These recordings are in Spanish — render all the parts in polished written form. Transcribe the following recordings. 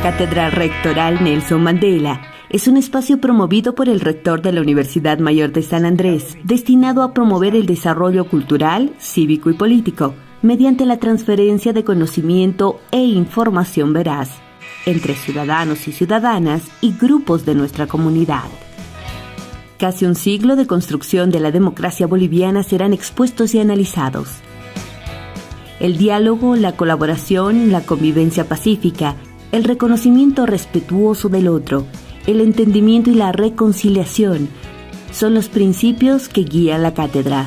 Cátedra Rectoral Nelson Mandela es un espacio promovido por el rector de la Universidad Mayor de San Andrés, destinado a promover el desarrollo cultural, cívico y político, mediante la transferencia de conocimiento e información veraz entre ciudadanos y ciudadanas y grupos de nuestra comunidad. Casi un siglo de construcción de la democracia boliviana serán expuestos y analizados. El diálogo, la colaboración, la convivencia pacífica, el reconocimiento respetuoso del otro, el entendimiento y la reconciliación son los principios que guían la cátedra.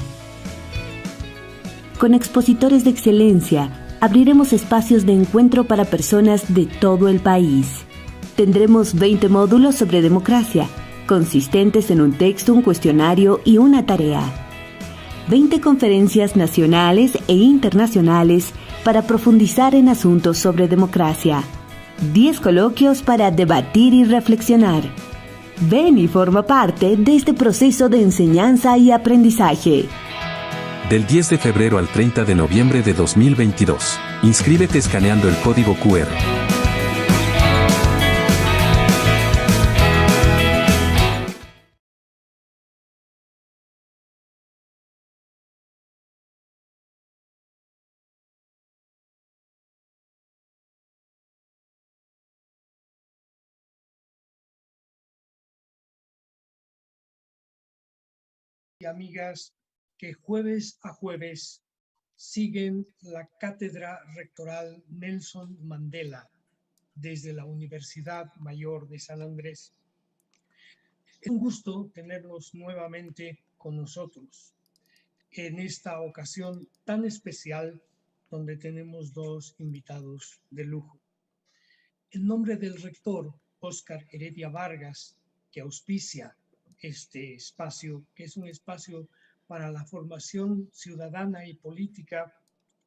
Con expositores de excelencia, abriremos espacios de encuentro para personas de todo el país. Tendremos 20 módulos sobre democracia, consistentes en un texto, un cuestionario y una tarea. 20 conferencias nacionales e internacionales para profundizar en asuntos sobre democracia. 10 coloquios para debatir y reflexionar. Ven y forma parte de este proceso de enseñanza y aprendizaje. Del 10 de febrero al 30 de noviembre de 2022. Inscríbete escaneando el código QR. Y amigas que jueves a jueves siguen la Cátedra Rectoral Nelson Mandela desde la Universidad Mayor de San Andrés. Es un gusto tenerlos nuevamente con nosotros en esta ocasión tan especial donde tenemos dos invitados de lujo. En nombre del rector Óscar Heredia Vargas, que auspicia este espacio, que es un espacio para la formación ciudadana y política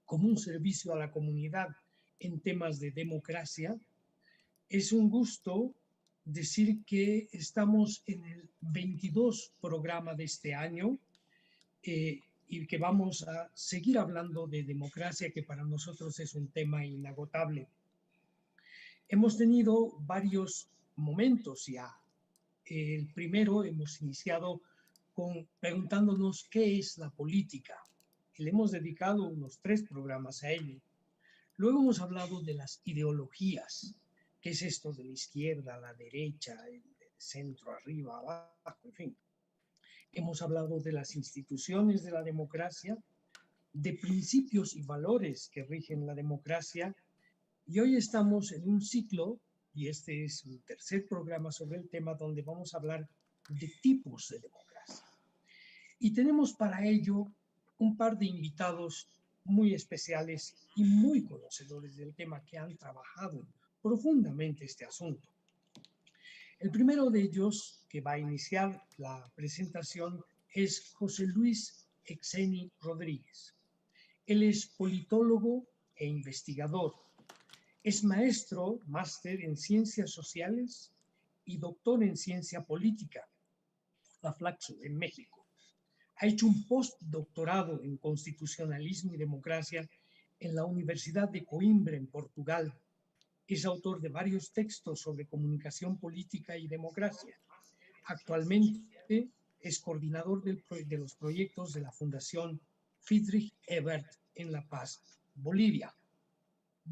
como un servicio a la comunidad en temas de democracia, es un gusto decir que estamos en el 22 programa de este año y que vamos a seguir hablando de democracia, que para nosotros es un tema inagotable. Hemos tenido varios momentos ya. El primero hemos iniciado preguntándonos qué es la política. Y le hemos dedicado unos 3 programas a ello. Luego hemos hablado de las ideologías. ¿Qué es esto de la izquierda, la derecha, el centro, arriba, abajo, en fin? Hemos hablado de las instituciones de la democracia, de principios y valores que rigen la democracia. Y hoy estamos en un ciclo, y este es un tercer programa sobre el tema, donde vamos a hablar de tipos de democracia. Y tenemos para ello un par de invitados muy especiales y muy conocedores del tema que han trabajado profundamente este asunto. El primero de ellos, que va a iniciar la presentación, es José Luis Exeni Rodríguez. Él es politólogo e investigador. Es máster en Ciencias Sociales y doctor en Ciencia Política, la Flaxo, en México. Ha hecho un postdoctorado en Constitucionalismo y Democracia en la Universidad de Coimbra, en Portugal. Es autor de varios textos sobre comunicación política y democracia. Actualmente es coordinador de los proyectos de la Fundación Friedrich Ebert en La Paz, Bolivia.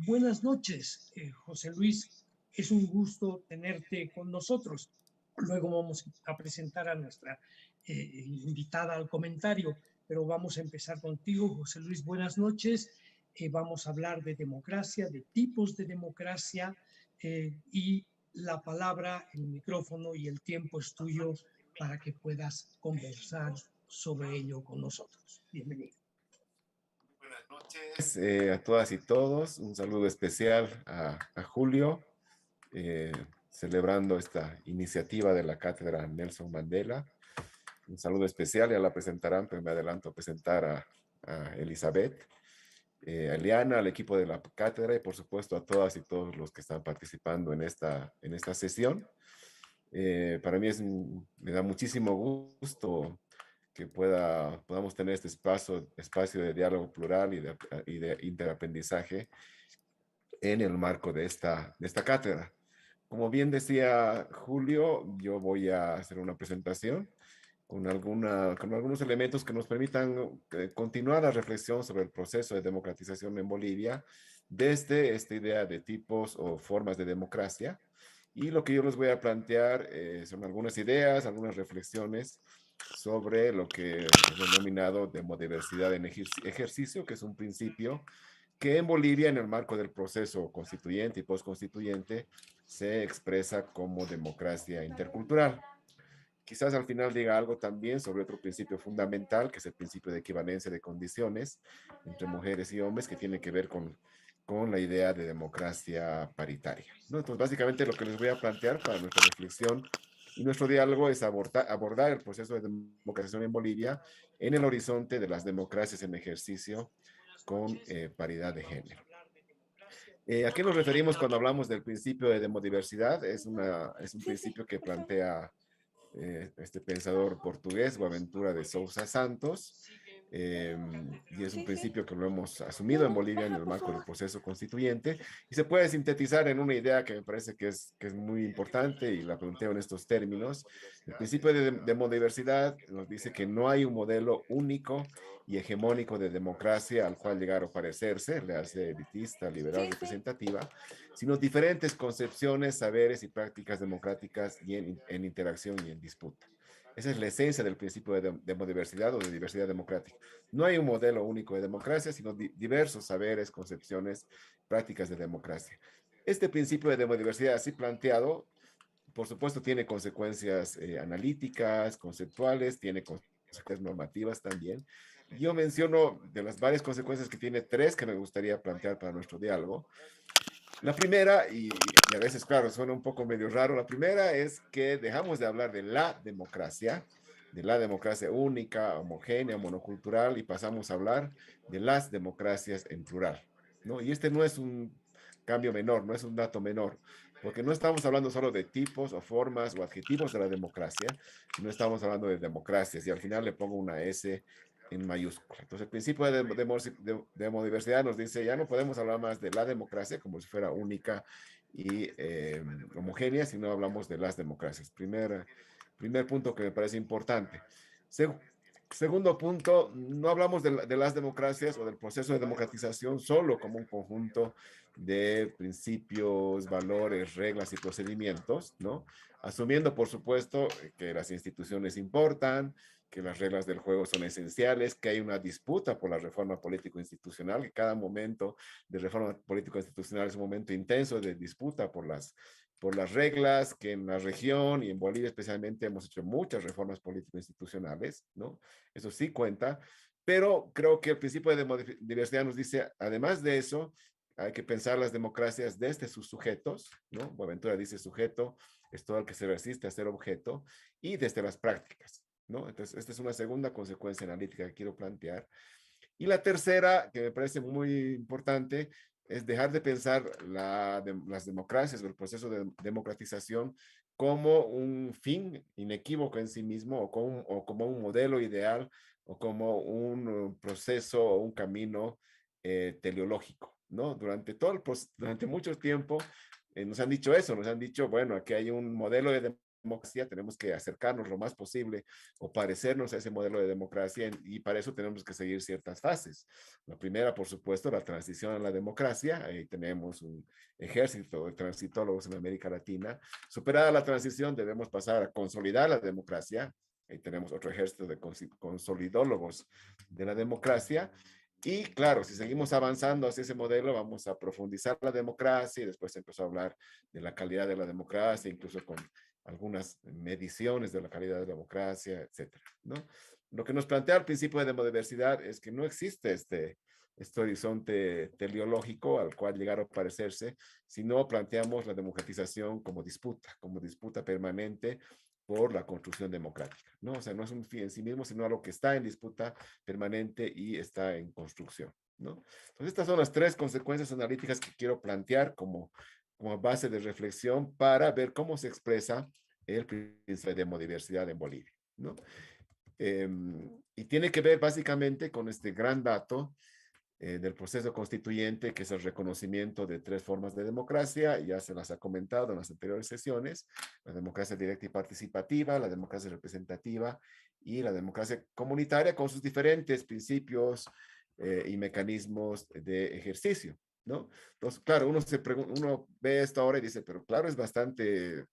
Buenas noches, José Luis. Es un gusto tenerte con nosotros. Luego vamos a presentar a nuestra invitada al comentario, pero vamos a empezar contigo, José Luis. Buenas noches. Vamos a hablar de democracia, de tipos de democracia, y la palabra, el micrófono y el tiempo es tuyo para que puedas conversar sobre ello con nosotros. Bienvenido. Buenas noches a todas y todos. Un saludo especial a Julio, celebrando esta iniciativa de la Cátedra Nelson Mandela. Un saludo especial, ya la presentarán, pero me adelanto a presentar a Elizabeth, a Eliana, al equipo de la cátedra y por supuesto a todas y todos los que están participando en esta sesión. Para mí me da muchísimo gusto que podamos tener este espacio de diálogo plural y de interaprendizaje en el marco de esta cátedra. Como bien decía Julio, yo voy a hacer una presentación con algunos elementos que nos permitan continuar la reflexión sobre el proceso de democratización en Bolivia desde esta idea de tipos o formas de democracia. Y lo que yo les voy a plantear son algunas ideas, algunas reflexiones sobre lo que es denominado demodiversidad en ejercicio, que es un principio que en Bolivia, en el marco del proceso constituyente y postconstituyente, se expresa como democracia intercultural. Quizás al final diga algo también sobre otro principio fundamental, que es el principio de equivalencia de condiciones entre mujeres y hombres, que tiene que ver con la idea de democracia paritaria, ¿no? Entonces, básicamente lo que les voy a plantear para nuestra reflexión y nuestro diálogo es abordar el proceso de democratización en Bolivia en el horizonte de las democracias en ejercicio con paridad de género. ¿A qué nos referimos cuando hablamos del principio de demodiversidad? Es un principio que plantea este pensador portugués, Boaventura de Sousa Santos, y es un principio que lo hemos asumido en Bolivia en el marco del proceso constituyente, y se puede sintetizar en una idea que me parece que es muy importante, y la planteo en estos términos. El principio de demodiversidad nos dice que no hay un modelo único y hegemónico de democracia al cual llegar o parecerse, le hace elitista, liberal, representativa, sino diferentes concepciones, saberes y prácticas democráticas y en interacción y en disputa. Esa es la esencia del principio de demodiversidad o de diversidad democrática. No hay un modelo único de democracia, sino diversos saberes, concepciones, prácticas de democracia. Este principio de demodiversidad así planteado, por supuesto, tiene consecuencias analíticas, conceptuales, tiene consecuencias normativas también. Yo menciono de las varias consecuencias que tiene tres que me gustaría plantear para nuestro diálogo. La primera, y a veces, claro, suena un poco medio raro, la primera es que dejamos de hablar de la democracia única, homogénea, monocultural, y pasamos a hablar de las democracias en plural, ¿no? Y este no es un cambio menor, no es un dato menor, porque no estamos hablando solo de tipos o formas o adjetivos de la democracia, sino estamos hablando de democracias, y al final le pongo una S en mayúscula. Entonces, el principio de demodiversidad nos dice, ya no podemos hablar más de la democracia como si fuera única y homogénea, sino hablamos de las democracias. Primer punto que me parece importante. Segundo punto, no hablamos de las democracias o del proceso de democratización solo como un conjunto de principios, valores, reglas y procedimientos, ¿no? Asumiendo, por supuesto, que las instituciones importan, que las reglas del juego son esenciales, que hay una disputa por la reforma político-institucional, que cada momento de reforma político-institucional es un momento intenso de disputa por las reglas, que en la región y en Bolivia especialmente hemos hecho muchas reformas político-institucionales, ¿no? Eso sí cuenta, pero creo que el principio de diversidad nos dice, además de eso, hay que pensar las democracias desde sus sujetos, ¿no? Boaventura dice sujeto es todo el que se resiste a ser objeto, y desde las prácticas, ¿no? Entonces, esta es una segunda consecuencia analítica que quiero plantear. Y la tercera, que me parece muy importante, es dejar de pensar las democracias o el proceso de democratización como un fin inequívoco en sí mismo o como un modelo ideal o como un proceso o un camino teleológico, ¿no? Durante mucho tiempo nos han dicho eso, nos han dicho, bueno, aquí hay un modelo de democracia, tenemos que acercarnos lo más posible o parecernos a ese modelo de democracia, y para eso tenemos que seguir ciertas fases. La primera, por supuesto, la transición a la democracia. Ahí tenemos un ejército de transitólogos en América Latina. Superada la transición, debemos pasar a consolidar la democracia. Ahí tenemos otro ejército de consolidólogos de la democracia. Y claro, si seguimos avanzando hacia ese modelo, vamos a profundizar la democracia, y después se empezó a hablar de la calidad de la democracia, incluso con algunas mediciones de la calidad de la democracia, etcétera, ¿no? Lo que nos plantea el principio de demodiversidad es que no existe este horizonte teleológico al cual llegar a parecerse, sino planteamos la democratización como disputa permanente por la construcción democrática, ¿no? O sea, no es un fin en sí mismo, sino algo que está en disputa permanente y está en construcción, ¿no? Entonces, estas son las tres consecuencias analíticas que quiero plantear como base de reflexión para ver cómo se expresa el principio de demodiversidad en Bolivia, ¿no? Y tiene que ver básicamente con este gran dato del proceso constituyente, que es el reconocimiento de 3 formas de democracia, ya se las ha comentado en las anteriores sesiones: la democracia directa y participativa, la democracia representativa y la democracia comunitaria, con sus diferentes principios y mecanismos de ejercicio, ¿no? Entonces, claro, uno ve esto ahora y dice, pero claro, es bastante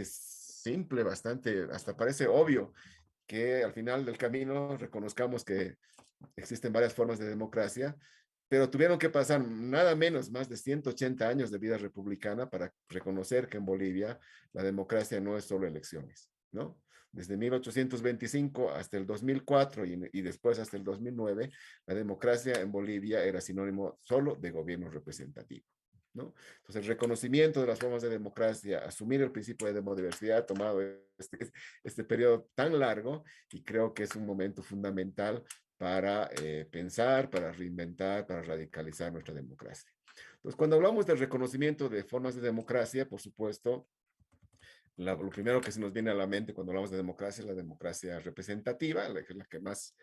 simple, hasta parece obvio que al final del camino reconozcamos que existen varias formas de democracia, pero tuvieron que pasar nada menos más de 180 años de vida republicana para reconocer que en Bolivia la democracia no es solo elecciones, ¿no? Desde 1825 hasta el 2004 y después hasta el 2009, la democracia en Bolivia era sinónimo solo de gobierno representativo, ¿no? Entonces, el reconocimiento de las formas de democracia, asumir el principio de demodiversidad, ha tomado este periodo tan largo, y creo que es un momento fundamental para pensar, para reinventar, para radicalizar nuestra democracia. Entonces, cuando hablamos del reconocimiento de formas de democracia, por supuesto, lo primero que se nos viene a la mente cuando hablamos de democracia es la democracia representativa, la que más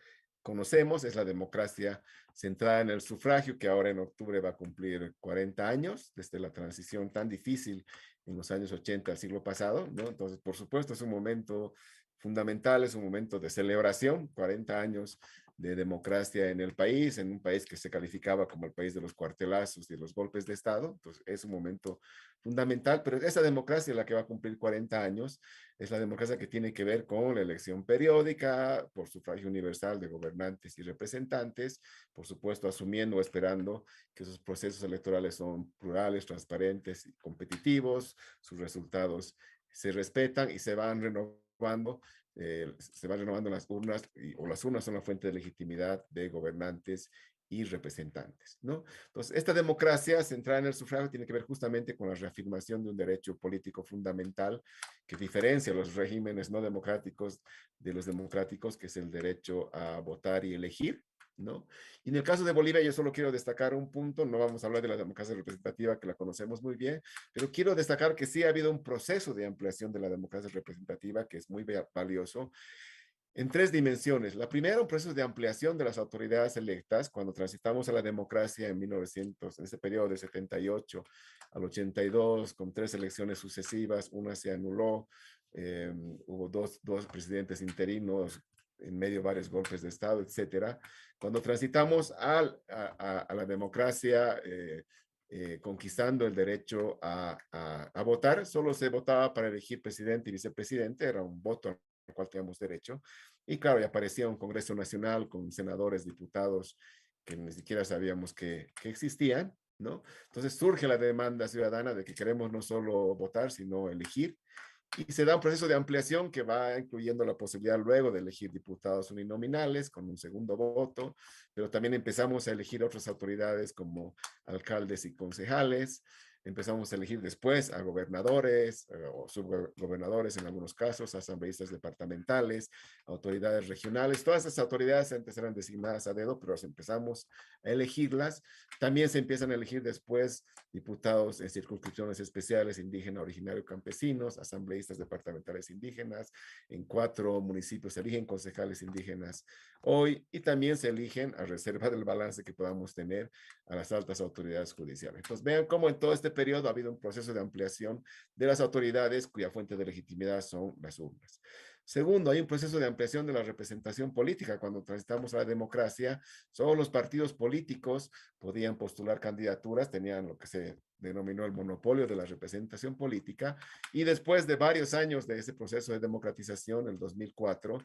conocemos, es la democracia centrada en el sufragio, que ahora en octubre va a cumplir 40 años desde la transición tan difícil en los años 80 del siglo pasado, ¿no? Entonces, por supuesto, es un momento fundamental, es un momento de celebración, 40 años de democracia en el país, en un país que se calificaba como el país de los cuartelazos y los golpes de Estado. Entonces, es un momento fundamental, pero esa democracia, la que va a cumplir 40 años, es la democracia que tiene que ver con la elección periódica por sufragio universal de gobernantes y representantes, por supuesto asumiendo o esperando que esos procesos electorales son plurales, transparentes y competitivos, sus resultados se respetan y se van renovando las urnas, o las urnas son la fuente de legitimidad de gobernantes y representantes, ¿no? Entonces, esta democracia centrada en el sufragio tiene que ver justamente con la reafirmación de un derecho político fundamental que diferencia los regímenes no democráticos de los democráticos, que es el derecho a votar y elegir, ¿no? Y en el caso de Bolivia, yo solo quiero destacar un punto. No vamos a hablar de la democracia representativa, que la conocemos muy bien, pero quiero destacar que sí ha habido un proceso de ampliación de la democracia representativa que es muy valioso en 3 dimensiones. La primera, un proceso de ampliación de las autoridades electas. Cuando transitamos a la democracia en 1900, en ese periodo de 78 al 82, con 3 elecciones sucesivas, una se anuló, hubo dos presidentes interinos, en medio varios golpes de Estado, etcétera. Cuando transitamos a la democracia, conquistando el derecho a votar, solo se votaba para elegir presidente y vicepresidente, era un voto al cual teníamos derecho. Y claro, ya aparecía un Congreso Nacional con senadores, diputados que ni siquiera sabíamos que existían, ¿no? Entonces surge la demanda ciudadana de que queremos no solo votar, sino elegir. Y se da un proceso de ampliación que va incluyendo la posibilidad luego de elegir diputados uninominales con un segundo voto, pero también empezamos a elegir otras autoridades como alcaldes y concejales. Empezamos a elegir después a gobernadores o subgobernadores en algunos casos, asambleístas departamentales, autoridades regionales. Todas esas autoridades antes eran designadas a dedo, pero empezamos a elegirlas. También se empiezan a elegir después diputados en circunscripciones especiales, indígenas, originarios, campesinos, asambleístas departamentales indígenas. En 4 municipios se eligen concejales indígenas hoy, y también se eligen, a reserva del balance que podamos tener, a las altas autoridades judiciales. Entonces, vean cómo en todo este periodo ha habido un proceso de ampliación de las autoridades cuya fuente de legitimidad son las urnas. Segundo, hay un proceso de ampliación de la representación política. Cuando transitamos a la democracia, solo los partidos políticos podían postular candidaturas, tenían lo que se denominó el monopolio de la representación política, y después de varios años de ese proceso de democratización, en el 2004,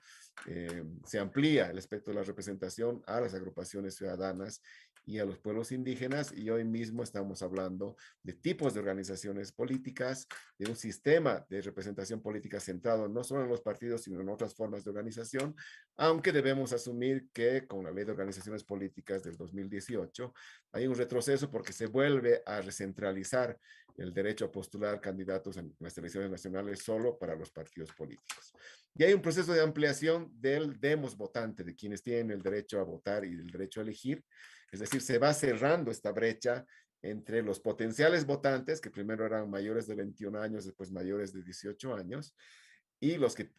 se amplía el espectro de la representación a las agrupaciones ciudadanas y a los pueblos indígenas, y hoy mismo estamos hablando de tipos de organizaciones políticas, de un sistema de representación política centrado no solo en los partidos, sino en otras formas de organización, aunque debemos asumir que con la Ley de Organizaciones Políticas del 2018 hay un retroceso porque se vuelve a recentralizar el derecho a postular candidatos en las elecciones nacionales solo para los partidos políticos. Y hay un proceso de ampliación del demos votante, de quienes tienen el derecho a votar y el derecho a elegir. Es decir, se va cerrando esta brecha entre los potenciales votantes, que primero eran mayores de 21 años, después mayores de 18 años, y los que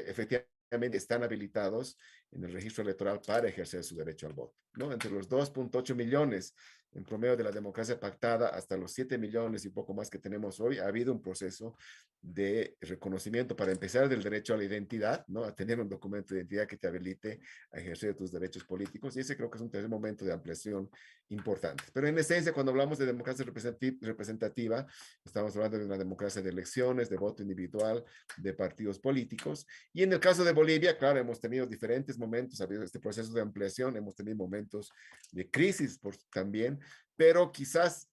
efectivamente están habilitados en el registro electoral para ejercer su derecho al voto, ¿no? Entre los 2.8 millones en promedio de la democracia pactada hasta los 7 millones y poco más que tenemos hoy, ha habido un proceso de reconocimiento para empezar del derecho a la identidad, ¿no? A tener un documento de identidad que te habilite a ejercer tus derechos políticos, y ese creo que es un tercer momento de ampliación importante. Pero en esencia, cuando hablamos de democracia representativa, estamos hablando de una democracia de elecciones, de voto individual, de partidos políticos, y en el caso de Bolivia, claro, hemos tenido diferentes momentos, ha habido este proceso de ampliación, hemos tenido momentos de crisis también, pero quizás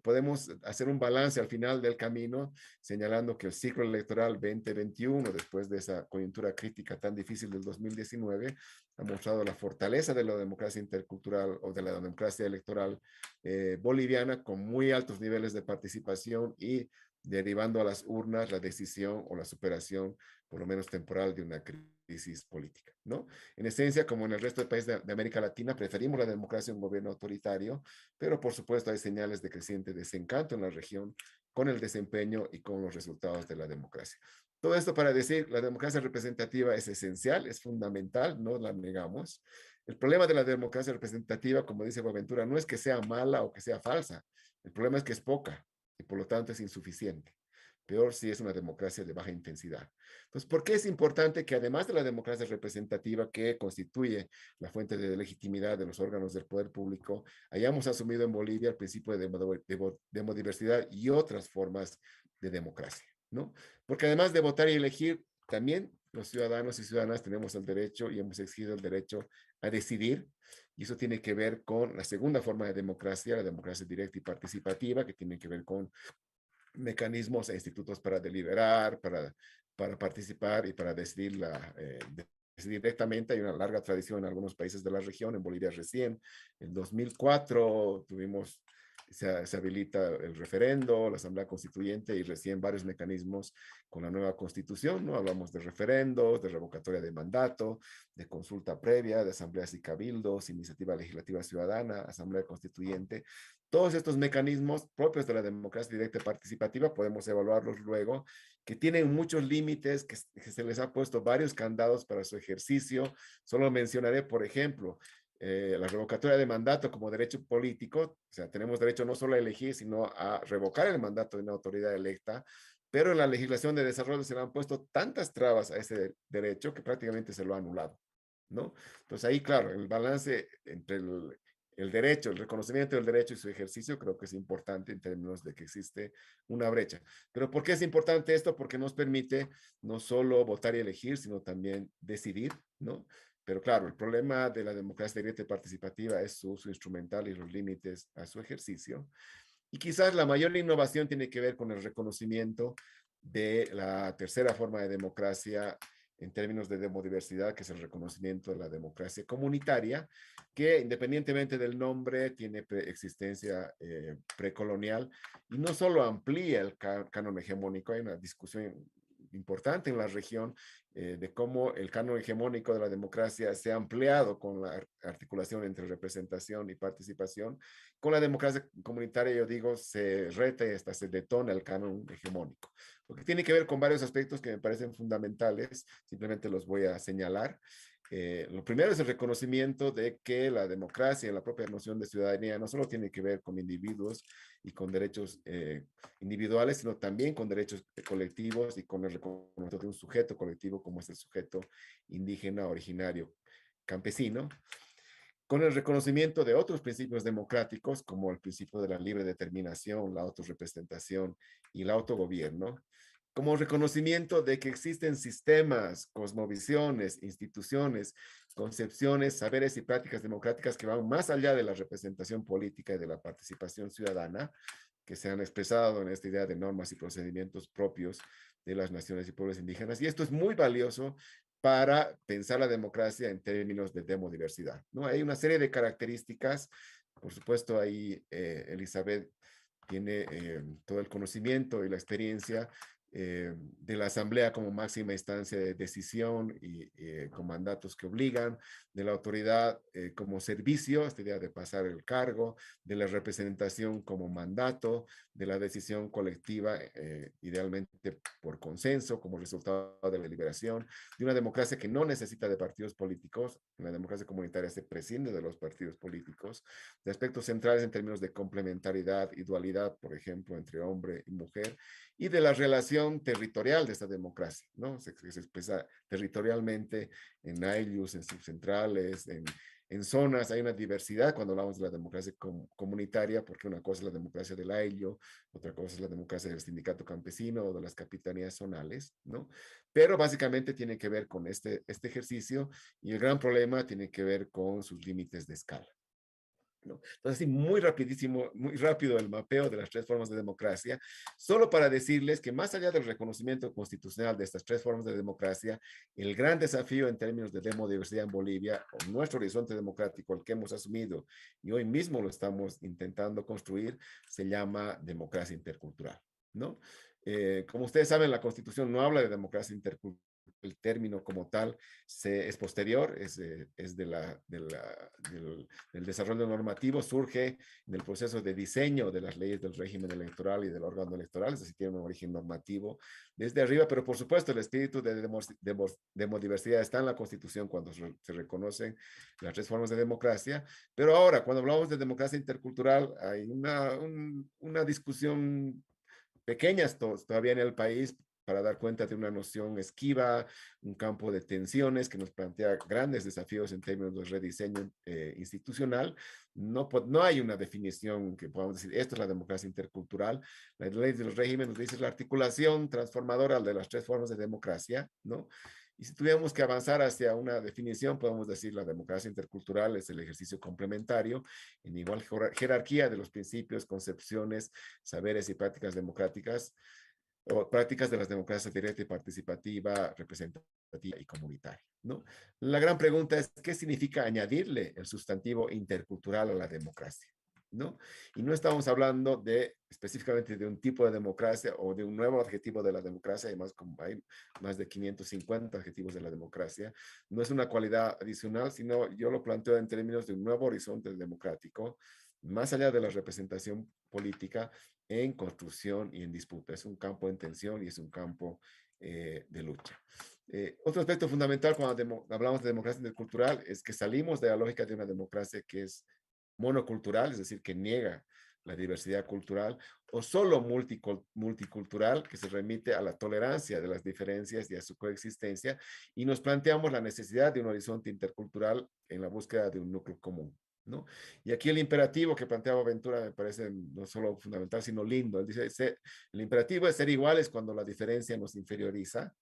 podemos hacer un balance al final del camino, señalando que el ciclo electoral 2021, después de esa coyuntura crítica tan difícil del 2019, ha mostrado la fortaleza de la democracia intercultural o de la democracia electoral boliviana, con muy altos niveles de participación y derivando a las urnas la decisión o la superación, por lo menos temporal, de una crisis política, ¿no? En esencia, como en el resto de países de América Latina, preferimos la democracia a un gobierno autoritario, pero por supuesto hay señales de creciente desencanto en la región con el desempeño y con los resultados de la democracia. Todo esto para decir, la democracia representativa es esencial, es fundamental, no la negamos. El problema de la democracia representativa, como dice Boaventura, no es que sea mala o que sea falsa, el problema es que es poca y por lo tanto es insuficiente. Peor si es una democracia de baja intensidad. Entonces, ¿por qué es importante que además de la democracia representativa que constituye la fuente de legitimidad de los órganos del poder público, hayamos asumido en Bolivia el principio de demodiversidad y otras formas de democracia, ¿no? Porque además de votar y elegir, también los ciudadanos y ciudadanas tenemos el derecho y hemos exigido el derecho a decidir, y eso tiene que ver con la segunda forma de democracia, la democracia directa y participativa, que tiene que ver con mecanismos e institutos para deliberar, para participar y para decidir, decidir directamente. Hay una larga tradición en algunos países de la región, en Bolivia recién, en 2004 se habilita el referendo, la Asamblea Constituyente y recién varios mecanismos con la nueva Constitución, ¿no? Hablamos de referendos, de revocatoria de mandato, de consulta previa, de asambleas y cabildos, iniciativa legislativa ciudadana, Asamblea Constituyente. Todos estos mecanismos propios de la democracia directa y participativa podemos evaluarlos luego, que tienen muchos límites, que se les ha puesto varios candados para su ejercicio. Solo mencionaré, por ejemplo, la revocatoria de mandato como derecho político. O sea, tenemos derecho no solo a elegir, sino a revocar el mandato de una autoridad electa, pero en la legislación de desarrollo se le han puesto tantas trabas a ese derecho que prácticamente se lo ha anulado, ¿no? Entonces ahí, claro, el balance entre el derecho, el reconocimiento del derecho y su ejercicio creo que es importante en términos de que existe una brecha. Pero ¿por qué es importante esto? Porque nos permite no solo votar y elegir, sino también decidir, ¿no? Pero claro, el problema de la democracia directa y participativa es su uso instrumental y los límites a su ejercicio. Y quizás la mayor innovación tiene que ver con el reconocimiento de la tercera forma de democracia en términos de demodiversidad, que es el reconocimiento de la democracia comunitaria, que independientemente del nombre tiene existencia precolonial y no solo amplía el canon hegemónico. Hay una discusión importante en la región de cómo el canon hegemónico de la democracia se ha ampliado con la articulación entre representación y participación. Con la democracia comunitaria, yo digo, se reta y hasta se detona el canon hegemónico, porque tiene que ver con varios aspectos que me parecen fundamentales. Simplemente los voy a señalar. Lo primero es el reconocimiento de que la democracia y la propia noción de ciudadanía no solo tiene que ver con individuos y con derechos individuales, sino también con derechos colectivos y con el reconocimiento de un sujeto colectivo como es el sujeto indígena, originario, campesino, con el reconocimiento de otros principios democráticos como el principio de la libre determinación, la autorrepresentación y el autogobierno, como reconocimiento de que existen sistemas, cosmovisiones, instituciones, concepciones, saberes y prácticas democráticas que van más allá de la representación política y de la participación ciudadana, que se han expresado en esta idea de normas y procedimientos propios de las naciones y pueblos indígenas. Y esto es muy valioso para pensar la democracia en términos de demodiversidad, ¿no? Hay una serie de características. Por supuesto, ahí Elizabeth tiene todo el conocimiento y la experiencia de la asamblea como máxima instancia de decisión y con mandatos que obligan, de la autoridad como servicio, esta idea de pasar el cargo, de la representación como mandato, de la decisión colectiva, idealmente por consenso, como resultado de la deliberación, de una democracia que no necesita de partidos políticos. En la democracia comunitaria se prescinde de los partidos políticos, de aspectos centrales en términos de complementariedad y dualidad, por ejemplo, entre hombre y mujer, y de la relación territorial de esta democracia, ¿no? Se expresa territorialmente en aylus, en subcentrales, en zonas. Hay una diversidad cuando hablamos de la democracia comunitaria, porque una cosa es la democracia del ayllo, otra cosa es la democracia del sindicato campesino o de las capitanías zonales, ¿no? Pero básicamente tiene que ver con este ejercicio, y el gran problema tiene que ver con sus límites de escala, ¿no? Entonces, así muy rapidísimo, muy rápido el mapeo de las tres formas de democracia, solo para decirles que más allá del reconocimiento constitucional de estas tres formas de democracia, el gran desafío en términos de demodiversidad en Bolivia, o nuestro horizonte democrático, el que hemos asumido y hoy mismo lo estamos intentando construir, se llama democracia intercultural, ¿no? Como ustedes saben, la Constitución no habla de democracia intercultural. El término como tal es posterior, es del desarrollo normativo, surge en el proceso de diseño de las leyes del régimen electoral y del órgano electoral, es decir, tiene un origen normativo desde arriba, pero por supuesto el espíritu de demodiversidad está en la Constitución cuando se reconocen las tres formas de democracia. Pero ahora, cuando hablamos de democracia intercultural, hay una discusión pequeñas todavía en el país para dar cuenta de una noción esquiva, un campo de tensiones que nos plantea grandes desafíos en términos de rediseño institucional. No hay una definición que podamos decir, esto es la democracia intercultural. La ley del régimen nos dice la articulación transformadora de las tres formas de democracia, ¿no? Y si tuviéramos que avanzar hacia una definición, podemos decir la democracia intercultural es el ejercicio complementario en igual jerarquía de los principios, concepciones, saberes y prácticas democráticas, o prácticas de las democracias directa y participativa, representativa y comunitaria, ¿no? La gran pregunta es, ¿qué significa añadirle el sustantivo intercultural a la democracia? ¿No? Y no estamos hablando específicamente de un tipo de democracia o de un nuevo adjetivo de la democracia. Hay más de 550 adjetivos de la democracia. No es una cualidad adicional, sino yo lo planteo en términos de un nuevo horizonte democrático, más allá de la representación política, en construcción y en disputa. Es un campo en tensión y es un campo de lucha. Otro aspecto fundamental cuando hablamos de democracia intercultural es que salimos de la lógica de una democracia que es monocultural, es decir, que niega la diversidad cultural, o solo multicultural, que se remite a la tolerancia de las diferencias y a su coexistencia, y nos planteamos la necesidad de un horizonte intercultural en la búsqueda de un núcleo común, ¿no? Y aquí el imperativo que planteaba Ventura me parece no solo fundamental, sino lindo. Él dice, el imperativo es ser iguales cuando la diferencia nos inferioriza,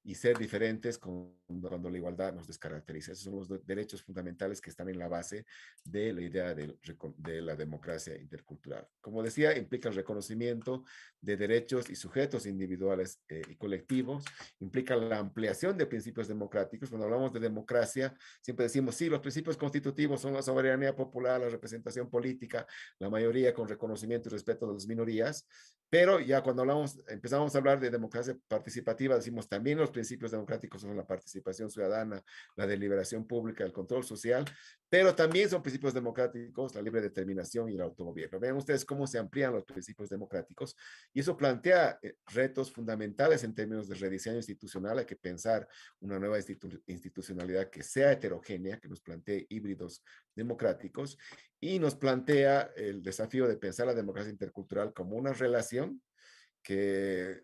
y ser diferentes cuando la igualdad nos descaracteriza. Esos son los derechos fundamentales que están en la base de la idea de la democracia intercultural. Como decía, implica el reconocimiento de derechos y sujetos individuales y colectivos, implica la ampliación de principios democráticos. Cuando hablamos de democracia, siempre decimos, sí, los principios constitutivos son la soberanía popular, la representación política, la mayoría con reconocimiento y respeto de las minorías, pero ya cuando empezamos a hablar de democracia participativa, decimos también los principios democráticos son la participación ciudadana, la deliberación pública, el control social, pero también son principios democráticos la libre determinación y el autogobierno. Vean ustedes cómo se amplían los principios democráticos, y eso plantea retos fundamentales en términos de rediseño institucional. Hay que pensar una nueva institucionalidad que sea heterogénea, que nos plantee híbridos democráticos, y nos plantea el desafío de pensar la democracia intercultural como una relación que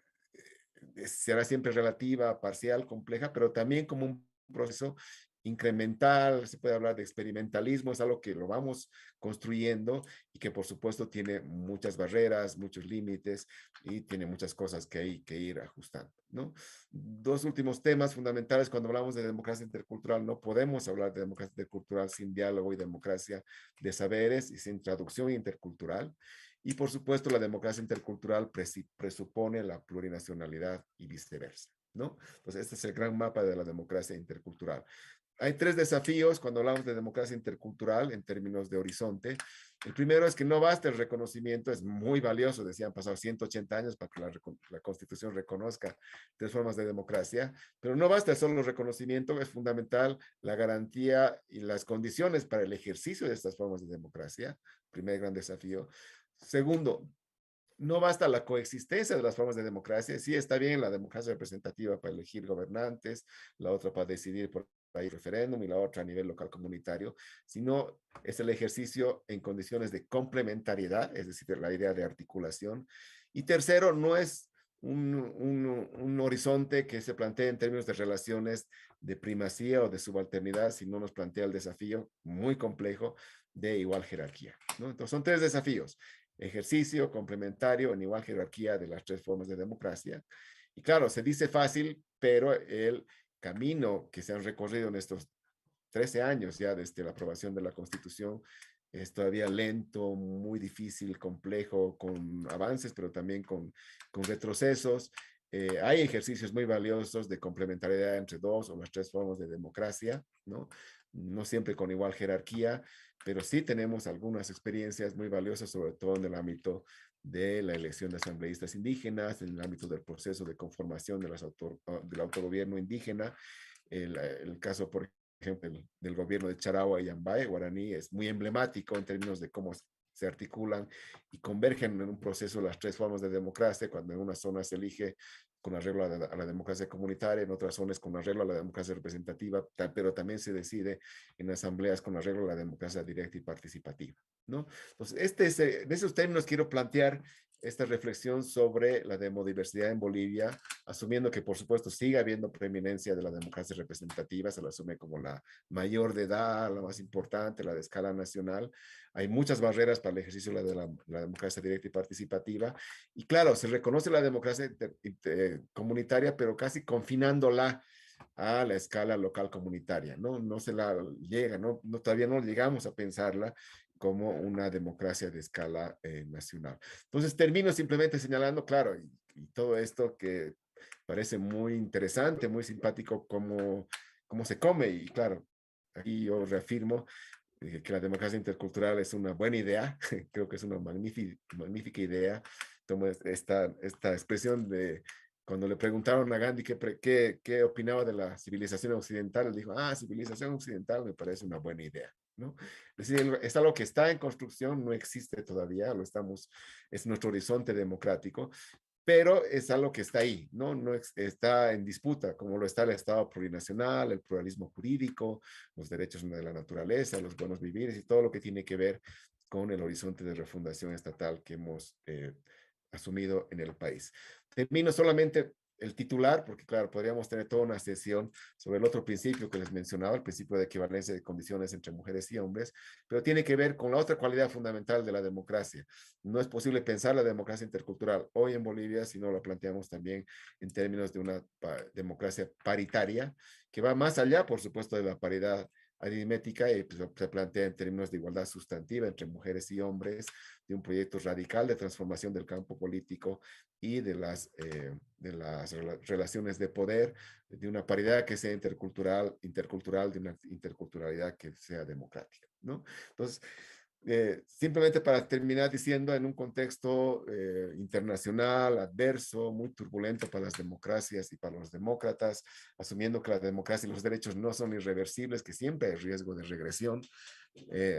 será siempre relativa, parcial, compleja, pero también como un proceso incremental. Se puede hablar de experimentalismo, es algo que lo vamos construyendo y que por supuesto tiene muchas barreras, muchos límites y tiene muchas cosas que hay que ir ajustando, ¿no? Dos últimos temas fundamentales cuando hablamos de democracia intercultural. No podemos hablar de democracia intercultural sin diálogo y democracia de saberes y sin traducción intercultural. Y por supuesto, la democracia intercultural presupone la plurinacionalidad y viceversa, ¿no? Entonces, este es el gran mapa de la democracia intercultural. hay tres desafíos cuando hablamos de democracia intercultural en términos de horizonte. El primero es que no basta el reconocimiento, es muy valioso, decían, pasado 180 años para que la Constitución reconozca tres formas de democracia, pero no basta solo el reconocimiento, es fundamental la garantía y las condiciones para el ejercicio de estas formas de democracia, primer gran desafío. Segundo, no basta la coexistencia de las formas de democracia. Sí, está bien la democracia representativa para elegir gobernantes, la otra para decidir por ahí referéndum y la otra a nivel local comunitario, sino es el ejercicio en condiciones de complementariedad, es decir, la idea de articulación. Y tercero, no es un horizonte que se plantea en términos de relaciones de primacía o de subalternidad, sino nos plantea el desafío muy complejo de igual jerarquía, ¿no? Entonces son tres desafíos: ejercicio complementario en igual jerarquía de las tres formas de democracia. Y claro, se dice fácil, pero el camino que se han recorrido en estos 13 años ya desde la aprobación de la Constitución es todavía lento, muy difícil, complejo, con avances, pero también con retrocesos. Hay ejercicios muy valiosos de complementariedad entre dos o las tres formas de democracia, ¿no? No siempre con igual jerarquía, pero sí tenemos algunas experiencias muy valiosas, sobre todo en el ámbito de la elección de asambleístas indígenas, en el ámbito del proceso de conformación de del autogobierno indígena. El caso, por ejemplo, del gobierno de Charagua y Yambay, guaraní, es muy emblemático en términos de cómo se articulan y convergen en un proceso las tres formas de democracia, cuando en una zona se elige con arreglo a la democracia comunitaria, en otras zonas con arreglo a la democracia representativa, pero también se decide en asambleas con arreglo a la democracia directa y participativa, ¿no? Entonces, en esos términos quiero plantear esta reflexión sobre la demodiversidad en Bolivia, asumiendo que, por supuesto, sigue habiendo preeminencia de la democracia representativa, se la asume como la mayor de edad, la más importante, la de escala nacional. Hay muchas barreras para el ejercicio de la democracia directa y participativa. Y claro, se reconoce la democracia comunitaria, pero casi confinándola a la escala local comunitaria, ¿no? No se la llega, todavía no llegamos a pensarla como una democracia de escala nacional. Entonces termino simplemente señalando, claro, y todo esto que parece muy interesante, muy simpático, cómo se come, y claro, aquí yo reafirmo que la democracia intercultural es una buena idea, creo que es una magnífica idea. Tomo esta expresión de cuando le preguntaron a Gandhi qué opinaba de la civilización occidental, él dijo, civilización occidental me parece una buena idea, ¿no? Es decir, es algo que está en construcción, no existe todavía, es nuestro horizonte democrático, pero es algo que está ahí, no está en disputa, como lo está el Estado plurinacional, el pluralismo jurídico, los derechos de la naturaleza, los buenos vivires y todo lo que tiene que ver con el horizonte de refundación estatal que hemos asumido en el país. Termino solamente el titular, porque claro, podríamos tener toda una sesión sobre el otro principio que les mencionaba, el principio de equivalencia de condiciones entre mujeres y hombres, pero tiene que ver con la otra cualidad fundamental de la democracia. No es posible pensar la democracia intercultural hoy en Bolivia si no la planteamos también en términos de una democracia paritaria, que va más allá, por supuesto, de la paridad aritmética y pues, se plantea en términos de igualdad sustantiva entre mujeres y hombres, de un proyecto radical de transformación del campo político y de las relaciones de poder, de una paridad que sea intercultural, de una interculturalidad que sea democrática, ¿no? Entonces, simplemente para terminar diciendo, en un contexto internacional adverso, muy turbulento para las democracias y para los demócratas, asumiendo que la democracia y los derechos no son irreversibles, que siempre hay riesgo de regresión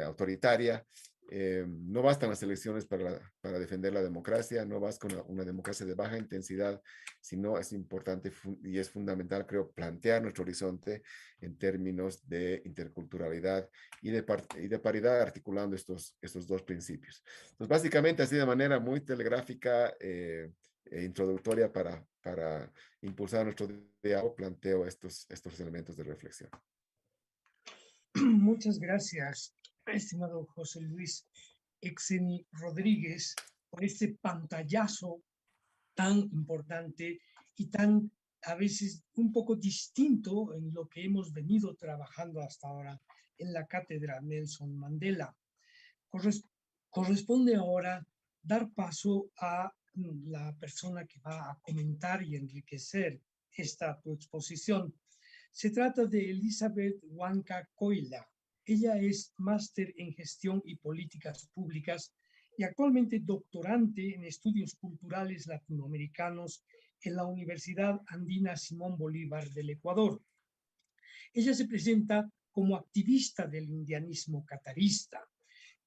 autoritaria. No bastan las elecciones para defender la democracia, no basta con una democracia de baja intensidad, sino es importante y es fundamental, creo, plantear nuestro horizonte en términos de interculturalidad y de paridad, articulando estos dos principios. Entonces, básicamente, así de manera muy telegráfica e introductoria para impulsar nuestro diálogo, planteo estos elementos de reflexión. Muchas gracias, estimado José Luis Exeni Rodríguez, por este pantallazo tan importante y tan a veces un poco distinto en lo que hemos venido trabajando hasta ahora en la Cátedra Nelson Mandela. Corresponde ahora dar paso a la persona que va a comentar y enriquecer esta tu exposición. Se trata de Elizabeth Huanca Coila. Ella es máster en gestión y políticas públicas y actualmente doctorante en estudios culturales latinoamericanos en la Universidad Andina Simón Bolívar del Ecuador. Ella se presenta como activista del indianismo catarista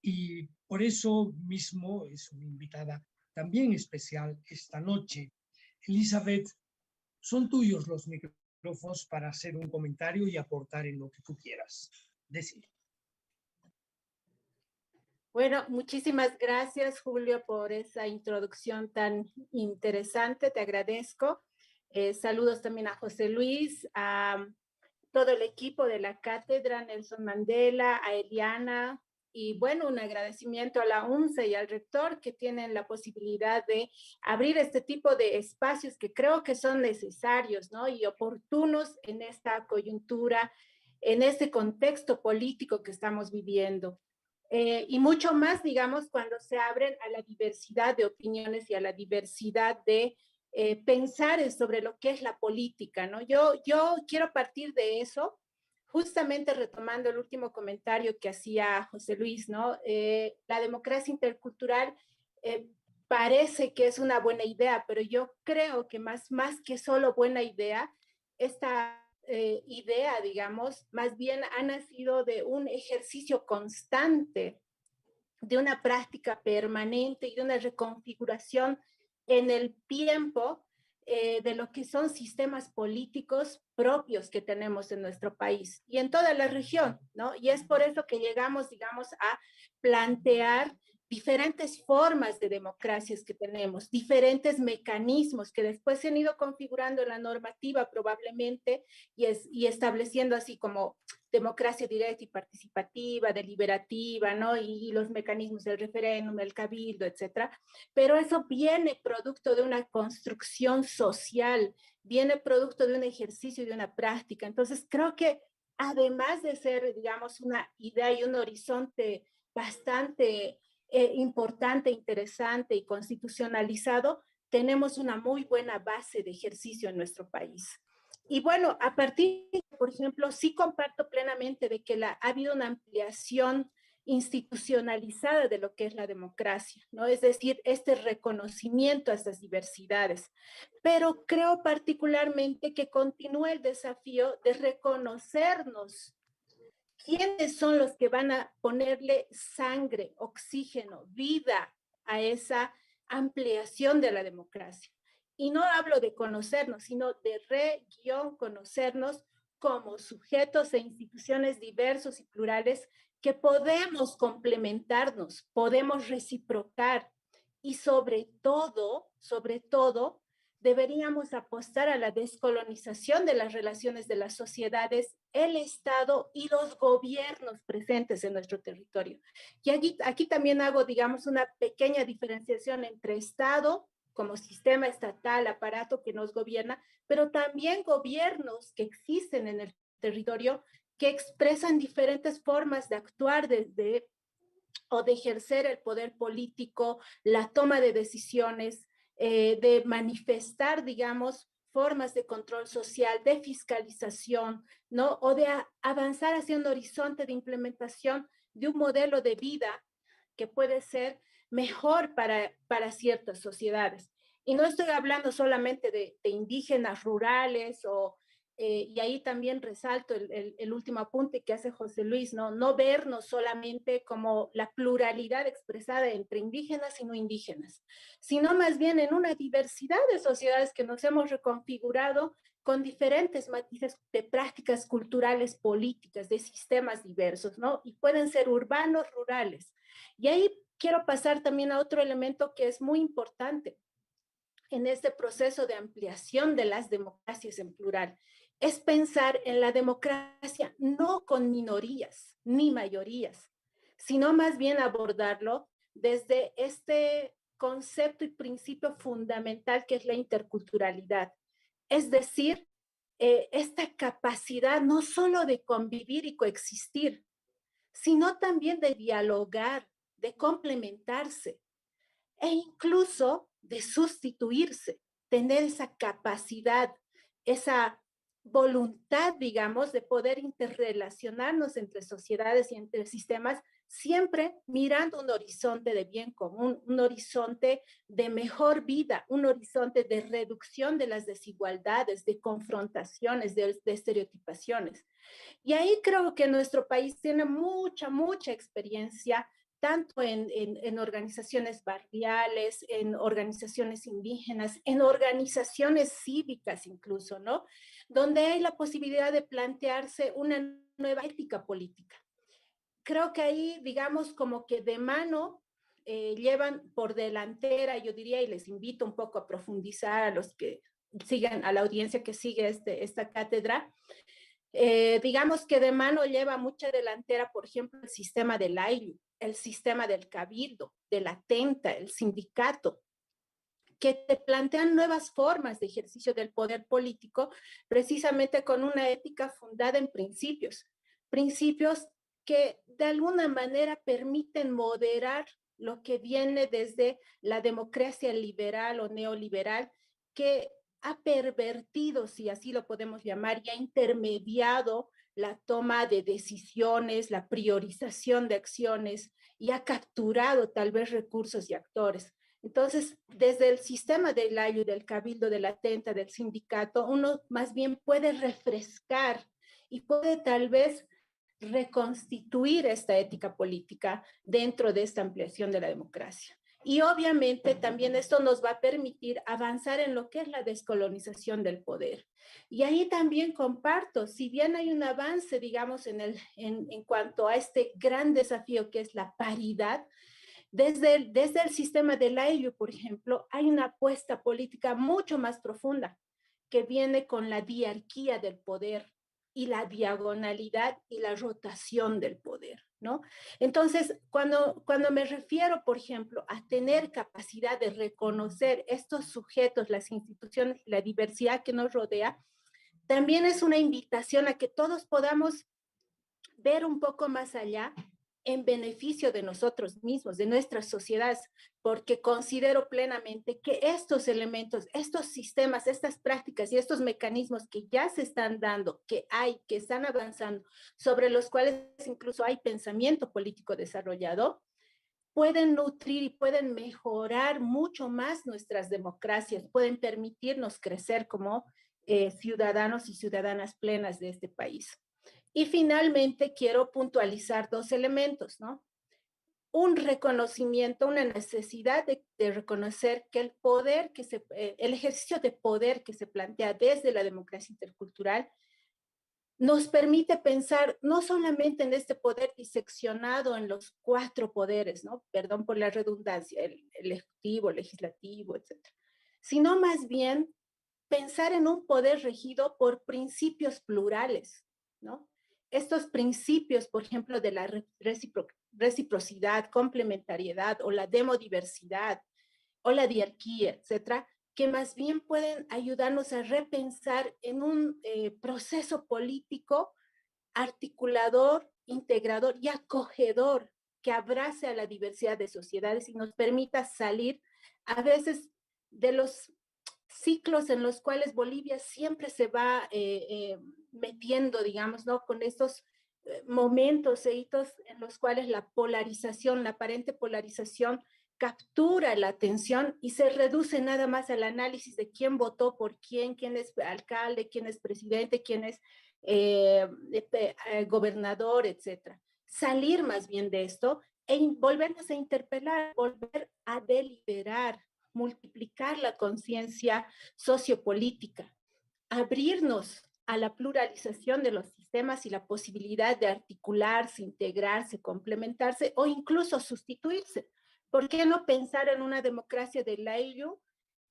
y por eso mismo es una invitada también especial esta noche. Elizabeth, son tuyos los micrófonos para hacer un comentario y aportar en lo que tú quieras decir. Bueno, muchísimas gracias, Julio, por esa introducción tan interesante. Te agradezco. Saludos también a José Luis, a todo el equipo de la cátedra, Nelson Mandela, a Eliana, y bueno, un agradecimiento a la UNSA y al rector que tienen la posibilidad de abrir este tipo de espacios que creo que son necesarios, ¿no? Y oportunos en esta coyuntura, en este contexto político que estamos viviendo. Y mucho más, digamos, cuando se abren a la diversidad de opiniones y a la diversidad de pensar sobre lo que es la política, ¿no? Yo quiero partir de eso, justamente retomando el último comentario que hacía José Luis, ¿no? La democracia intercultural parece que es una buena idea, pero yo creo que más que solo buena idea, esta idea, digamos, más bien ha nacido de un ejercicio constante, de una práctica permanente y de una reconfiguración en el tiempo de lo que son sistemas políticos propios que tenemos en nuestro país y en toda la región, ¿no? Y es por eso que llegamos, digamos, a plantear diferentes formas de democracias que tenemos, diferentes mecanismos que después se han ido configurando en la normativa probablemente y estableciendo así como democracia directa y participativa, deliberativa, ¿no? Y los mecanismos del referéndum, el cabildo, etcétera. Pero eso viene producto de una construcción social, viene producto de un ejercicio y de una práctica. Entonces, creo que además de ser, digamos, una idea y un horizonte bastante importante, interesante y constitucionalizado, tenemos una muy buena base de ejercicio en nuestro país. Y bueno, a partir, por ejemplo, sí comparto plenamente de que ha habido una ampliación institucionalizada de lo que es la democracia, ¿no? Es decir, este reconocimiento a estas diversidades. Pero creo particularmente que continúa el desafío de reconocernos quiénes son los que van a ponerle sangre, oxígeno, vida a esa ampliación de la democracia. Y no hablo de conocernos, sino de conocernos como sujetos e instituciones diversos y plurales que podemos complementarnos, podemos reciprocar y sobre todo, deberíamos apostar a la descolonización de las relaciones de las sociedades, el Estado y los gobiernos presentes en nuestro territorio. Y aquí también hago, digamos, una pequeña diferenciación entre Estado como sistema estatal, aparato que nos gobierna, pero también gobiernos que existen en el territorio que expresan diferentes formas de actuar o de ejercer el poder político, la toma de decisiones, de manifestar, digamos, formas de control social, de fiscalización, ¿no? O de avanzar hacia un horizonte de implementación de un modelo de vida que puede ser mejor para ciertas sociedades. Y no estoy hablando solamente de indígenas rurales y ahí también resalto el último apunte que hace José Luis, ¿no? No vernos solamente como la pluralidad expresada entre indígenas y no indígenas, sino más bien en una diversidad de sociedades que nos hemos reconfigurado con diferentes matices de prácticas culturales, políticas, de sistemas diversos, ¿no? Y pueden ser urbanos, rurales. Y ahí quiero pasar también a otro elemento que es muy importante en este proceso de ampliación de las democracias en plural, es pensar en la democracia no con minorías ni mayorías, sino más bien abordarlo desde este concepto y principio fundamental que es la interculturalidad. Es decir, esta capacidad no solo de convivir y coexistir, sino también de dialogar, de complementarse e incluso de sustituirse, tener esa capacidad, esa voluntad, digamos, de poder interrelacionarnos entre sociedades y entre sistemas, siempre mirando un horizonte de bien común, un horizonte de mejor vida, un horizonte de reducción de las desigualdades, de confrontaciones, de estereotipaciones. Y ahí creo que nuestro país tiene mucha experiencia, tanto en organizaciones barriales, en organizaciones indígenas, en organizaciones cívicas incluso, ¿no? Donde hay la posibilidad de plantearse una nueva ética política. Creo que ahí, digamos, como que de mano llevan por delantera, yo diría, y les invito un poco a profundizar a los que sigan, a la audiencia que sigue esta cátedra, digamos que de mano lleva mucha delantera, por ejemplo, el sistema del AILU, el sistema del cabildo, de la Tenta, el sindicato, que te plantean nuevas formas de ejercicio del poder político, precisamente con una ética fundada en principios, principios que de alguna manera permiten moderar lo que viene desde la democracia liberal o neoliberal, que ha pervertido, si así lo podemos llamar, y ha intermediado la toma de decisiones, la priorización de acciones, y ha capturado tal vez recursos y actores. Entonces, desde el sistema del AYU, del Cabildo, de la Tenta, del sindicato, uno más bien puede refrescar y puede tal vez reconstituir esta ética política dentro de esta ampliación de la democracia. Y obviamente también esto nos va a permitir avanzar en lo que es la descolonización del poder. Y ahí también comparto, si bien hay un avance, digamos, en cuanto a este gran desafío que es la paridad, desde el sistema del AYU, por ejemplo, hay una apuesta política mucho más profunda que viene con la diarquía del poder y la diagonalidad y la rotación del poder, ¿no? Entonces, cuando me refiero, por ejemplo, a tener capacidad de reconocer estos sujetos, las instituciones y la diversidad que nos rodea, también es una invitación a que todos podamos ver un poco más allá en beneficio de nosotros mismos, de nuestras sociedades, porque considero plenamente que estos elementos, estos sistemas, estas prácticas y estos mecanismos que ya se están dando, que están avanzando, sobre los cuales incluso hay pensamiento político desarrollado, pueden nutrir y pueden mejorar mucho más nuestras democracias, pueden permitirnos crecer como ciudadanos y ciudadanas plenas de este país. Y finalmente quiero puntualizar dos elementos, ¿no? Un reconocimiento, una necesidad de reconocer que el ejercicio de poder que se plantea desde la democracia intercultural nos permite pensar no solamente en este poder diseccionado en los 4 poderes, ¿no? Perdón por la redundancia, el ejecutivo, el legislativo, etcétera, sino más bien pensar en un poder regido por principios plurales, ¿no? Estos principios, por ejemplo, de la reciprocidad, complementariedad o la demodiversidad o la diarquía, etcétera, que más bien pueden ayudarnos a repensar en un proceso político articulador, integrador y acogedor que abrace a la diversidad de sociedades y nos permita salir a veces de los ciclos en los cuales Bolivia siempre se va metiendo, digamos, ¿no? Con estos momentos e hitos en los cuales la polarización, la aparente polarización, captura la atención y se reduce nada más al análisis de quién votó por quién es alcalde, quién es presidente, quién es gobernador, etcétera. Salir más bien de esto e volvernos a interpelar, volver a deliberar, multiplicar la conciencia sociopolítica, abrirnos a la pluralización de los sistemas y la posibilidad de articularse, integrarse, complementarse o incluso sustituirse. ¿Por qué no pensar en una democracia del AYU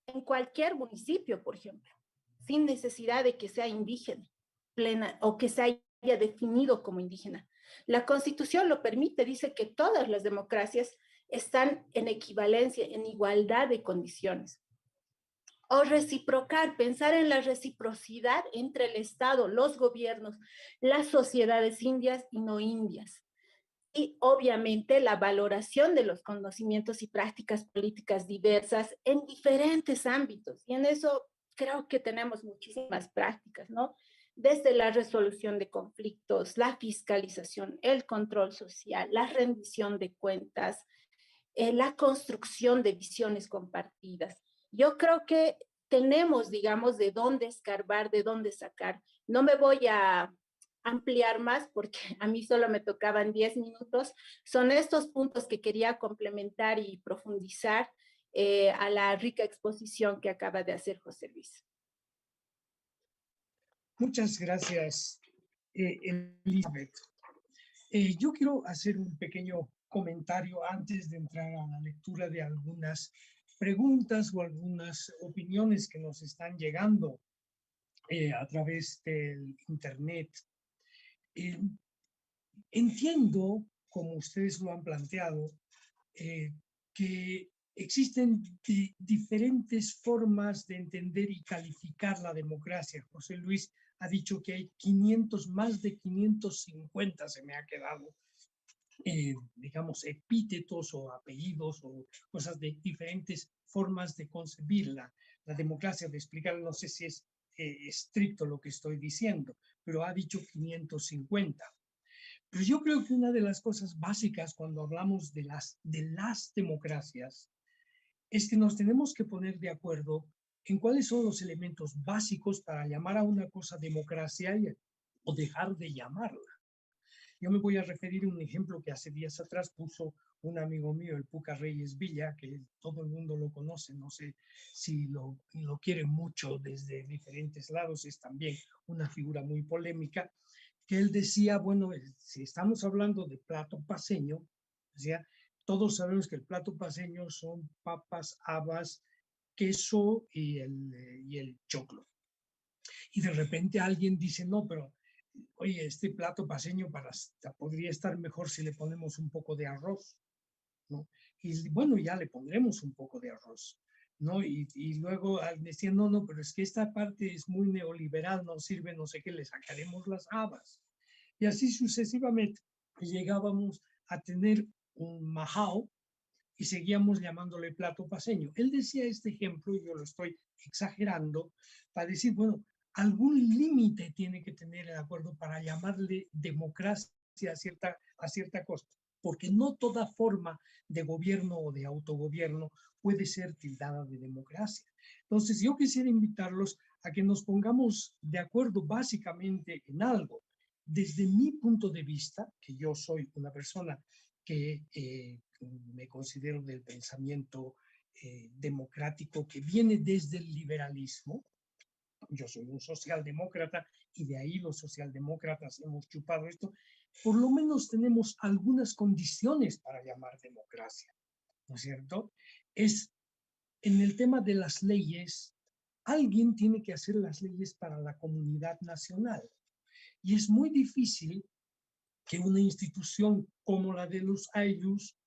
en cualquier municipio, por ejemplo, sin necesidad de que sea indígena, plena o que se haya definido como indígena? La Constitución lo permite, dice que todas las democracias están en equivalencia, en igualdad de condiciones. O reciprocar, pensar en la reciprocidad entre el Estado, los gobiernos, las sociedades indias y no indias. Y obviamente la valoración de los conocimientos y prácticas políticas diversas en diferentes ámbitos. Y en eso creo que tenemos muchísimas prácticas, ¿no? desde la resolución de conflictos, la fiscalización, el control social, la rendición de cuentas, la construcción de visiones compartidas. Yo creo que tenemos, digamos, de dónde escarbar, de dónde sacar. No me voy a ampliar más porque a mí solo me tocaban 10 minutos. Son estos puntos que quería complementar y profundizar a la rica exposición que acaba de hacer José Luis. Muchas gracias, Elizabeth. Yo quiero hacer un pequeño comentario antes de entrar a la lectura de algunas preguntas o algunas opiniones que nos están llegando a través del Internet. Entiendo, como ustedes lo han planteado, que existen diferentes formas de entender y calificar la democracia. José Luis ha dicho que hay 500, más de 550 se me ha quedado, digamos, epítetos o apellidos o cosas de diferentes formas de concebir la democracia, de explicar, no sé si es estricto lo que estoy diciendo, pero ha dicho 550. Pero yo creo que una de las cosas básicas cuando hablamos de las democracias es que nos tenemos que poner de acuerdo en cuáles son los elementos básicos para llamar a una cosa democracia o dejar de llamarla. Yo me voy a referir a un ejemplo que hace días atrás puso un amigo mío, el Puca Reyes Villa, que todo el mundo lo conoce, no sé si lo quiere mucho desde diferentes lados, es también una figura muy polémica, que él decía, bueno, si estamos hablando de plato paceño, decía, todos sabemos que el plato paceño son papas, habas, queso y el choclo. Y de repente alguien dice, no, pero oye, este plato paceño podría estar mejor si le ponemos un poco de arroz, ¿no? Y bueno, ya le pondremos un poco de arroz, ¿no? Y luego decían, no, pero es que esta parte es muy neoliberal, no sirve, no sé qué, le sacaremos las habas. Y así sucesivamente llegábamos a tener un majao y seguíamos llamándole plato paceño. Él decía este ejemplo, y yo lo estoy exagerando, para decir, bueno, algún límite tiene que tener el acuerdo para llamarle democracia a cierta cosa, porque no toda forma de gobierno o de autogobierno puede ser tildada de democracia. Entonces, yo quisiera invitarlos a que nos pongamos de acuerdo básicamente en algo. Desde mi punto de vista, que yo soy una persona que me considero del pensamiento democrático que viene desde el liberalismo. Yo soy un socialdemócrata y de ahí los socialdemócratas hemos chupado esto. Por lo menos tenemos algunas condiciones para llamar democracia, ¿no es cierto? Es en el tema de las leyes, alguien tiene que hacer las leyes para la comunidad nacional. Y es muy difícil que una institución como la de los AILUS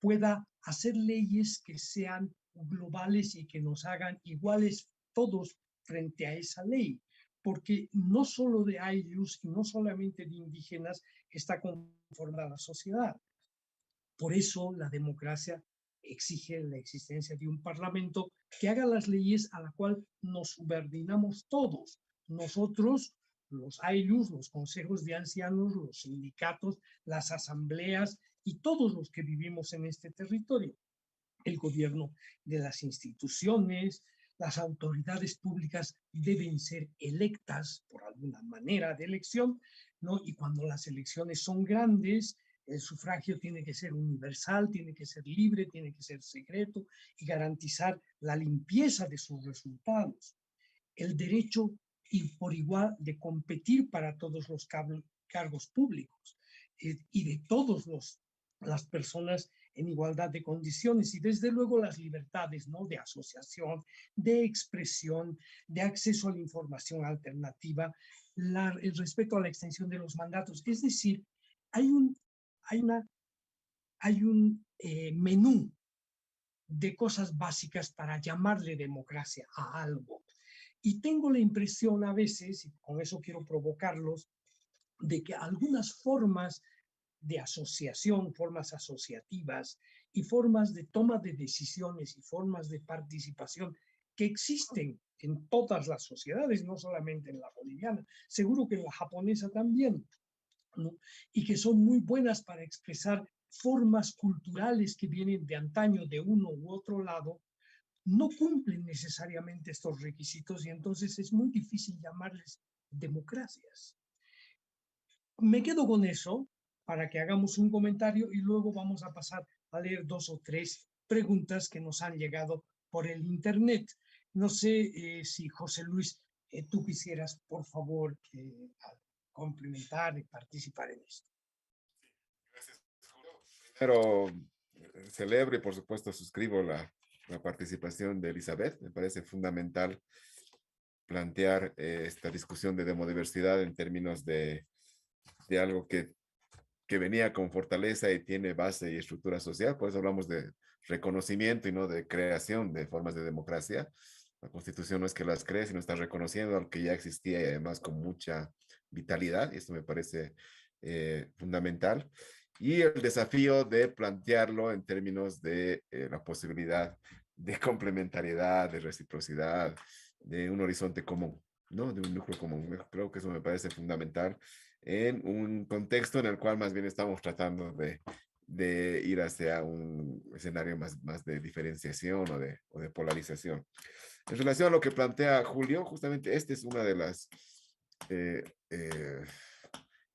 pueda hacer leyes que sean globales y que nos hagan iguales todos frente a esa ley, porque no solo de AILUS y no solamente de indígenas está conformada la sociedad. Por eso la democracia exige la existencia de un parlamento que haga las leyes a la cual nos subordinamos todos. Nosotros, los AILUS, los consejos de ancianos, los sindicatos, las asambleas y todos los que vivimos en este territorio. El gobierno de las instituciones, las autoridades públicas deben ser electas por alguna manera de elección, ¿no? Y cuando las elecciones son grandes, el sufragio tiene que ser universal, tiene que ser libre, tiene que ser secreto y garantizar la limpieza de sus resultados. El derecho y por igual de competir para todos los cargos públicos y de todas las personas en igualdad de condiciones y desde luego las libertades, ¿no? De asociación, de expresión, de acceso a la información alternativa, el respeto a la extensión de los mandatos. Es decir, hay un menú de cosas básicas para llamarle democracia a algo. Y tengo la impresión a veces, y con eso quiero provocarlos, de que algunas formas de asociación, formas asociativas y formas de toma de decisiones y formas de participación que existen en todas las sociedades, no solamente en la boliviana, seguro que en la japonesa también, ¿no? Y que son muy buenas para expresar formas culturales que vienen de antaño de uno u otro lado, no cumplen necesariamente estos requisitos y entonces es muy difícil llamarles democracias. Me quedo con eso para que hagamos un comentario y luego vamos a pasar a leer 2 o 3 preguntas que nos han llegado por el internet. No sé si José Luis, tú quisieras, por favor, complementar y participar en esto. Gracias, Julio. Primero, celebro y por supuesto suscribo la participación de Elizabeth. Me parece fundamental plantear esta discusión de demodiversidad en términos de algo que venía con fortaleza y tiene base y estructura social. Por eso hablamos de reconocimiento y no de creación de formas de democracia. La Constitución no es que las cree, sino está reconociendo algo que ya existía y además con mucha vitalidad. Y esto me parece fundamental. Y el desafío de plantearlo en términos de la posibilidad de complementariedad, de reciprocidad, de un horizonte común, ¿no? De un núcleo común. Creo que eso me parece fundamental en un contexto en el cual más bien estamos tratando de ir hacia un escenario más de diferenciación o de polarización. En relación a lo que plantea Julio, justamente esta es una de las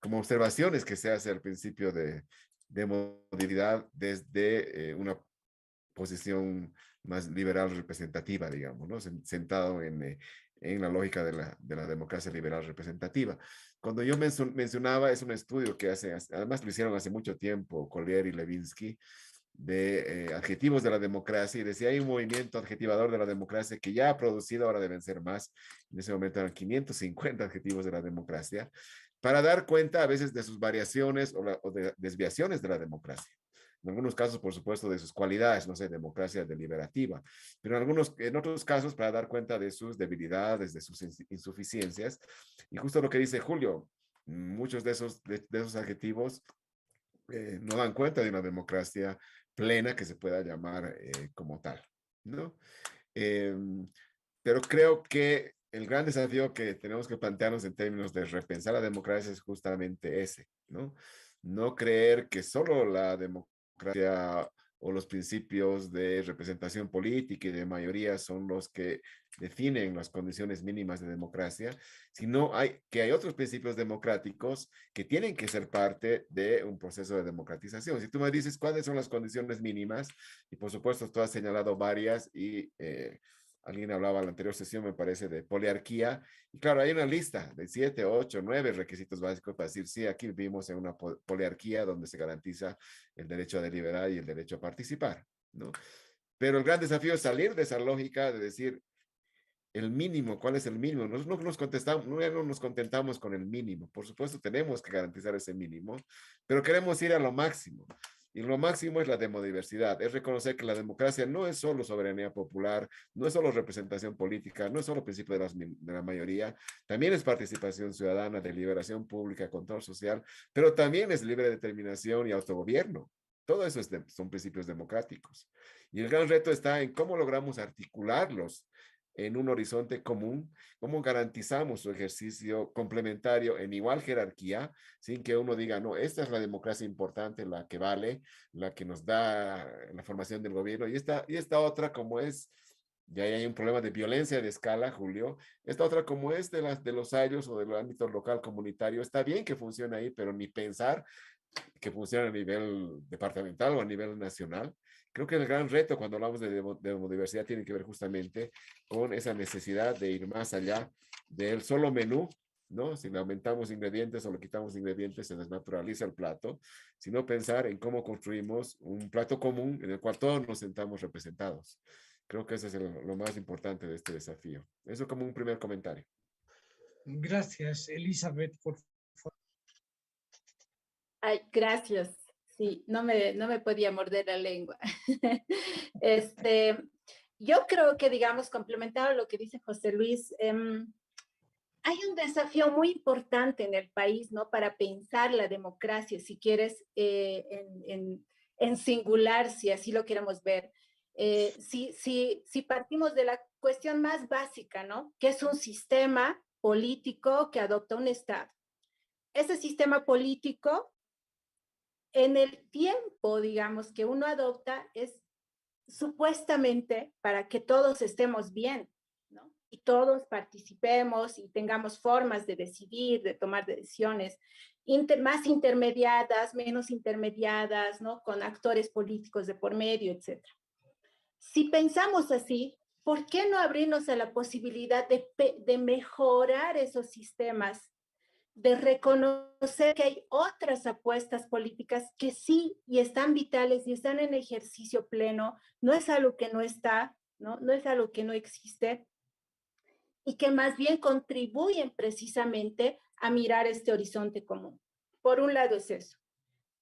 como observaciones que se hace al principio de modernidad desde una posición más liberal representativa, digamos, ¿no? Sentado en la lógica de la democracia liberal representativa. Cuando yo mencionaba, es un estudio que además lo hicieron hace mucho tiempo, Collier y Levinsky, de adjetivos de la democracia, y decía, hay un movimiento adjetivador de la democracia que ya ha producido, ahora deben ser más, en ese momento eran 550 adjetivos de la democracia, para dar cuenta a veces de sus variaciones o de desviaciones de la democracia. En algunos casos, por supuesto, de sus cualidades, no sé, democracia deliberativa, pero en otros casos para dar cuenta de sus debilidades, de sus insuficiencias. Y justo lo que dice Julio, muchos de esos adjetivos no dan cuenta de una democracia plena que se pueda llamar como tal, ¿no? Pero creo que el gran desafío que tenemos que plantearnos en términos de repensar la democracia es justamente ese, ¿no? No creer que solo la democracia o los principios de representación política y de mayoría son los que definen las condiciones mínimas de democracia, sino que hay otros principios democráticos que tienen que ser parte de un proceso de democratización. Si tú me dices cuáles son las condiciones mínimas, y por supuesto tú has señalado varias y alguien hablaba en la anterior sesión, me parece, de poliarquía. Y claro, hay una lista de 7, 8, 9 requisitos básicos para decir, sí, aquí vivimos en una poliarquía donde se garantiza el derecho a deliberar y el derecho a participar, ¿no? Pero el gran desafío es salir de esa lógica de decir, el mínimo, ¿cuál es el mínimo? No nos contentamos con el mínimo. Por supuesto, tenemos que garantizar ese mínimo, pero queremos ir a lo máximo. Y lo máximo es la demodiversidad, es reconocer que la democracia no es solo soberanía popular, no es solo representación política, no es solo principio de la mayoría, también es participación ciudadana, deliberación pública, control social, pero también es libre determinación y autogobierno. Todo eso son principios democráticos. Y el gran reto está en cómo logramos articularlos en un horizonte común, cómo garantizamos su ejercicio complementario en igual jerarquía, sin que uno diga, no, esta es la democracia importante, la que vale, la que nos da la formación del gobierno, y esta otra como es, ya hay un problema de violencia de escala, Julio, esta otra como es de los años o del ámbito local comunitario, está bien que funcione ahí, pero ni pensar que funciona a nivel departamental o a nivel nacional. Creo que el gran reto cuando hablamos de demodiversidad tiene que ver justamente con esa necesidad de ir más allá del solo menú, ¿no? Si le aumentamos ingredientes o le quitamos ingredientes, se desnaturaliza el plato, sino pensar en cómo construimos un plato común en el cual todos nos sentamos representados. Creo que eso es lo más importante de este desafío. Eso como un primer comentario. Gracias, Elizabeth, por favor. Ay, gracias. Sí, no me podía morder la lengua. Yo creo que, digamos, complementado a lo que dice José Luis, hay un desafío muy importante en el país, ¿no? Para pensar la democracia, si quieres, en singular, si así lo queremos ver. Si partimos de la cuestión más básica, ¿no? Que es un sistema político que adopta un Estado. Ese sistema político, en el tiempo, digamos, que uno adopta, es supuestamente para que todos estemos bien, ¿no? Y todos participemos y tengamos formas de decidir, de tomar decisiones más intermediadas, menos intermediadas, ¿no? Con actores políticos de por medio, etc. Si pensamos así, ¿por qué no abrirnos a la posibilidad de mejorar esos sistemas, de reconocer que hay otras apuestas políticas que sí y están vitales y están en ejercicio pleno? No es algo que no está, ¿no? No es algo que no existe, y que más bien contribuyen precisamente a mirar este horizonte común. Por un lado es eso.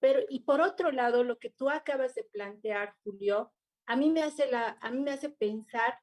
Pero, y por otro lado, lo que tú acabas de plantear, Julio, a mí me hace pensar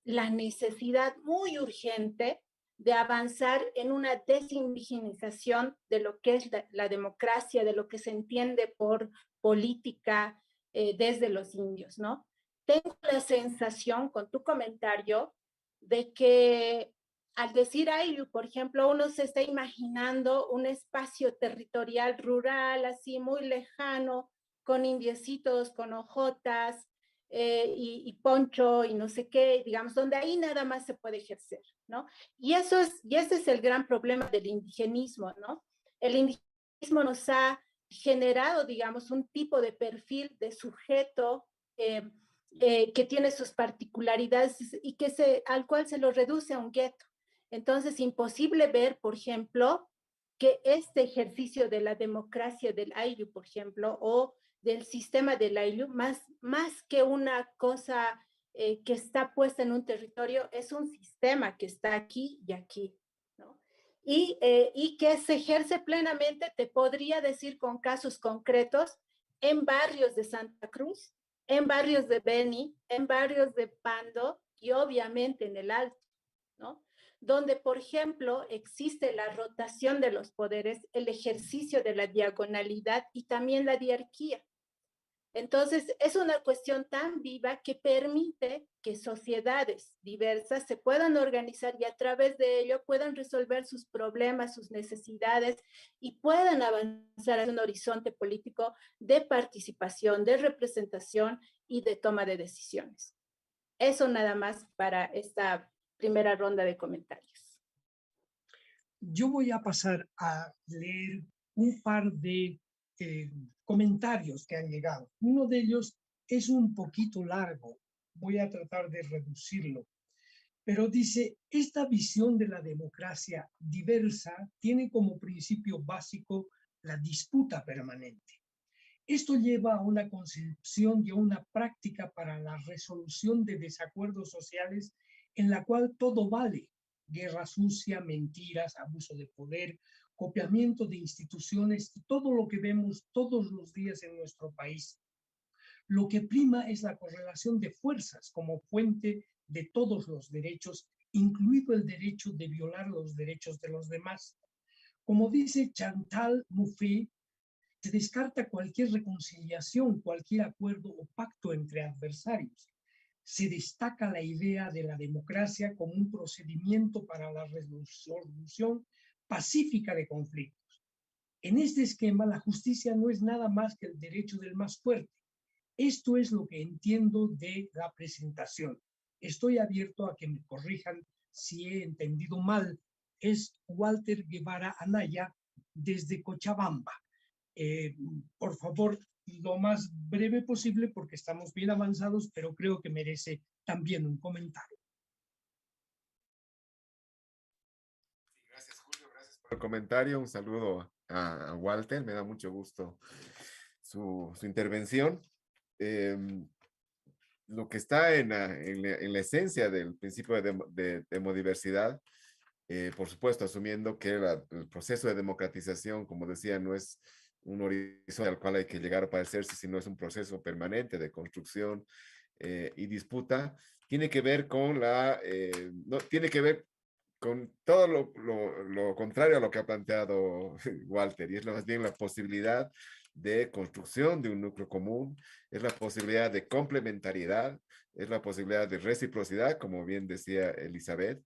la necesidad muy urgente de avanzar en una desindigenización de lo que es la democracia, de lo que se entiende por política desde los indios, ¿no? Tengo la sensación, con tu comentario, de que al decir Ayllu, por ejemplo, uno se está imaginando un espacio territorial rural, así muy lejano, con indiecitos, con ojotas, y poncho y no sé qué, digamos, donde ahí nada más se puede ejercer, ¿no? Y ese es el gran problema del indigenismo, ¿no? El indigenismo nos ha generado, digamos, un tipo de perfil de sujeto que tiene sus particularidades y al cual se lo reduce a un gueto. Entonces, imposible ver, por ejemplo, que este ejercicio de la democracia del Ayllu, por ejemplo, o del sistema del Ayllu, más que una cosa que está puesta en un territorio, es un sistema que está aquí y aquí, ¿no? Y que se ejerce plenamente, te podría decir con casos concretos, en barrios de Santa Cruz, en barrios de Beni, en barrios de Pando y obviamente en el Alto, ¿no? Donde, por ejemplo, existe la rotación de los poderes, el ejercicio de la diagonalidad y también la diarquía. Entonces, es una cuestión tan viva que permite que sociedades diversas se puedan organizar y a través de ello puedan resolver sus problemas, sus necesidades y puedan avanzar a un horizonte político de participación, de representación y de toma de decisiones. Eso nada más para esta primera ronda de comentarios. Yo voy a pasar a leer un par de comentarios que han llegado. Uno de ellos es un poquito largo, voy a tratar de reducirlo, pero dice, esta visión de la democracia diversa tiene como principio básico la disputa permanente. Esto lleva a una concepción y a una práctica para la resolución de desacuerdos sociales en la cual todo vale: guerra sucia, mentiras, abuso de poder, copiamiento de instituciones y todo lo que vemos todos los días en nuestro país. Lo que prima es la correlación de fuerzas como fuente de todos los derechos, incluido el derecho de violar los derechos de los demás. Como dice Chantal Mouffe, se descarta cualquier reconciliación, cualquier acuerdo o pacto entre adversarios. Se destaca la idea de la democracia como un procedimiento para la resolución pacífica de conflictos. En este esquema, la justicia no es nada más que el derecho del más fuerte. Esto es lo que entiendo de la presentación. Estoy abierto a que me corrijan si he entendido mal. Es Walter Guevara Anaya desde Cochabamba. Por favor, lo más breve posible porque estamos bien avanzados, pero creo que merece también un comentario. Gracias, Julio, gracias por el comentario. Un saludo a Walter, me da mucho gusto su intervención. Lo que está en la esencia del principio de demodiversidad, por supuesto, asumiendo que el proceso de democratización, como decía, no es un horizonte al cual hay que llegar a parecerse, sino es un proceso permanente de construcción y disputa, tiene que ver con tiene que ver con todo lo contrario a lo que ha planteado Walter, y es más bien la posibilidad de construcción de un núcleo común, es la posibilidad de complementariedad, es la posibilidad de reciprocidad, como bien decía Elizabeth.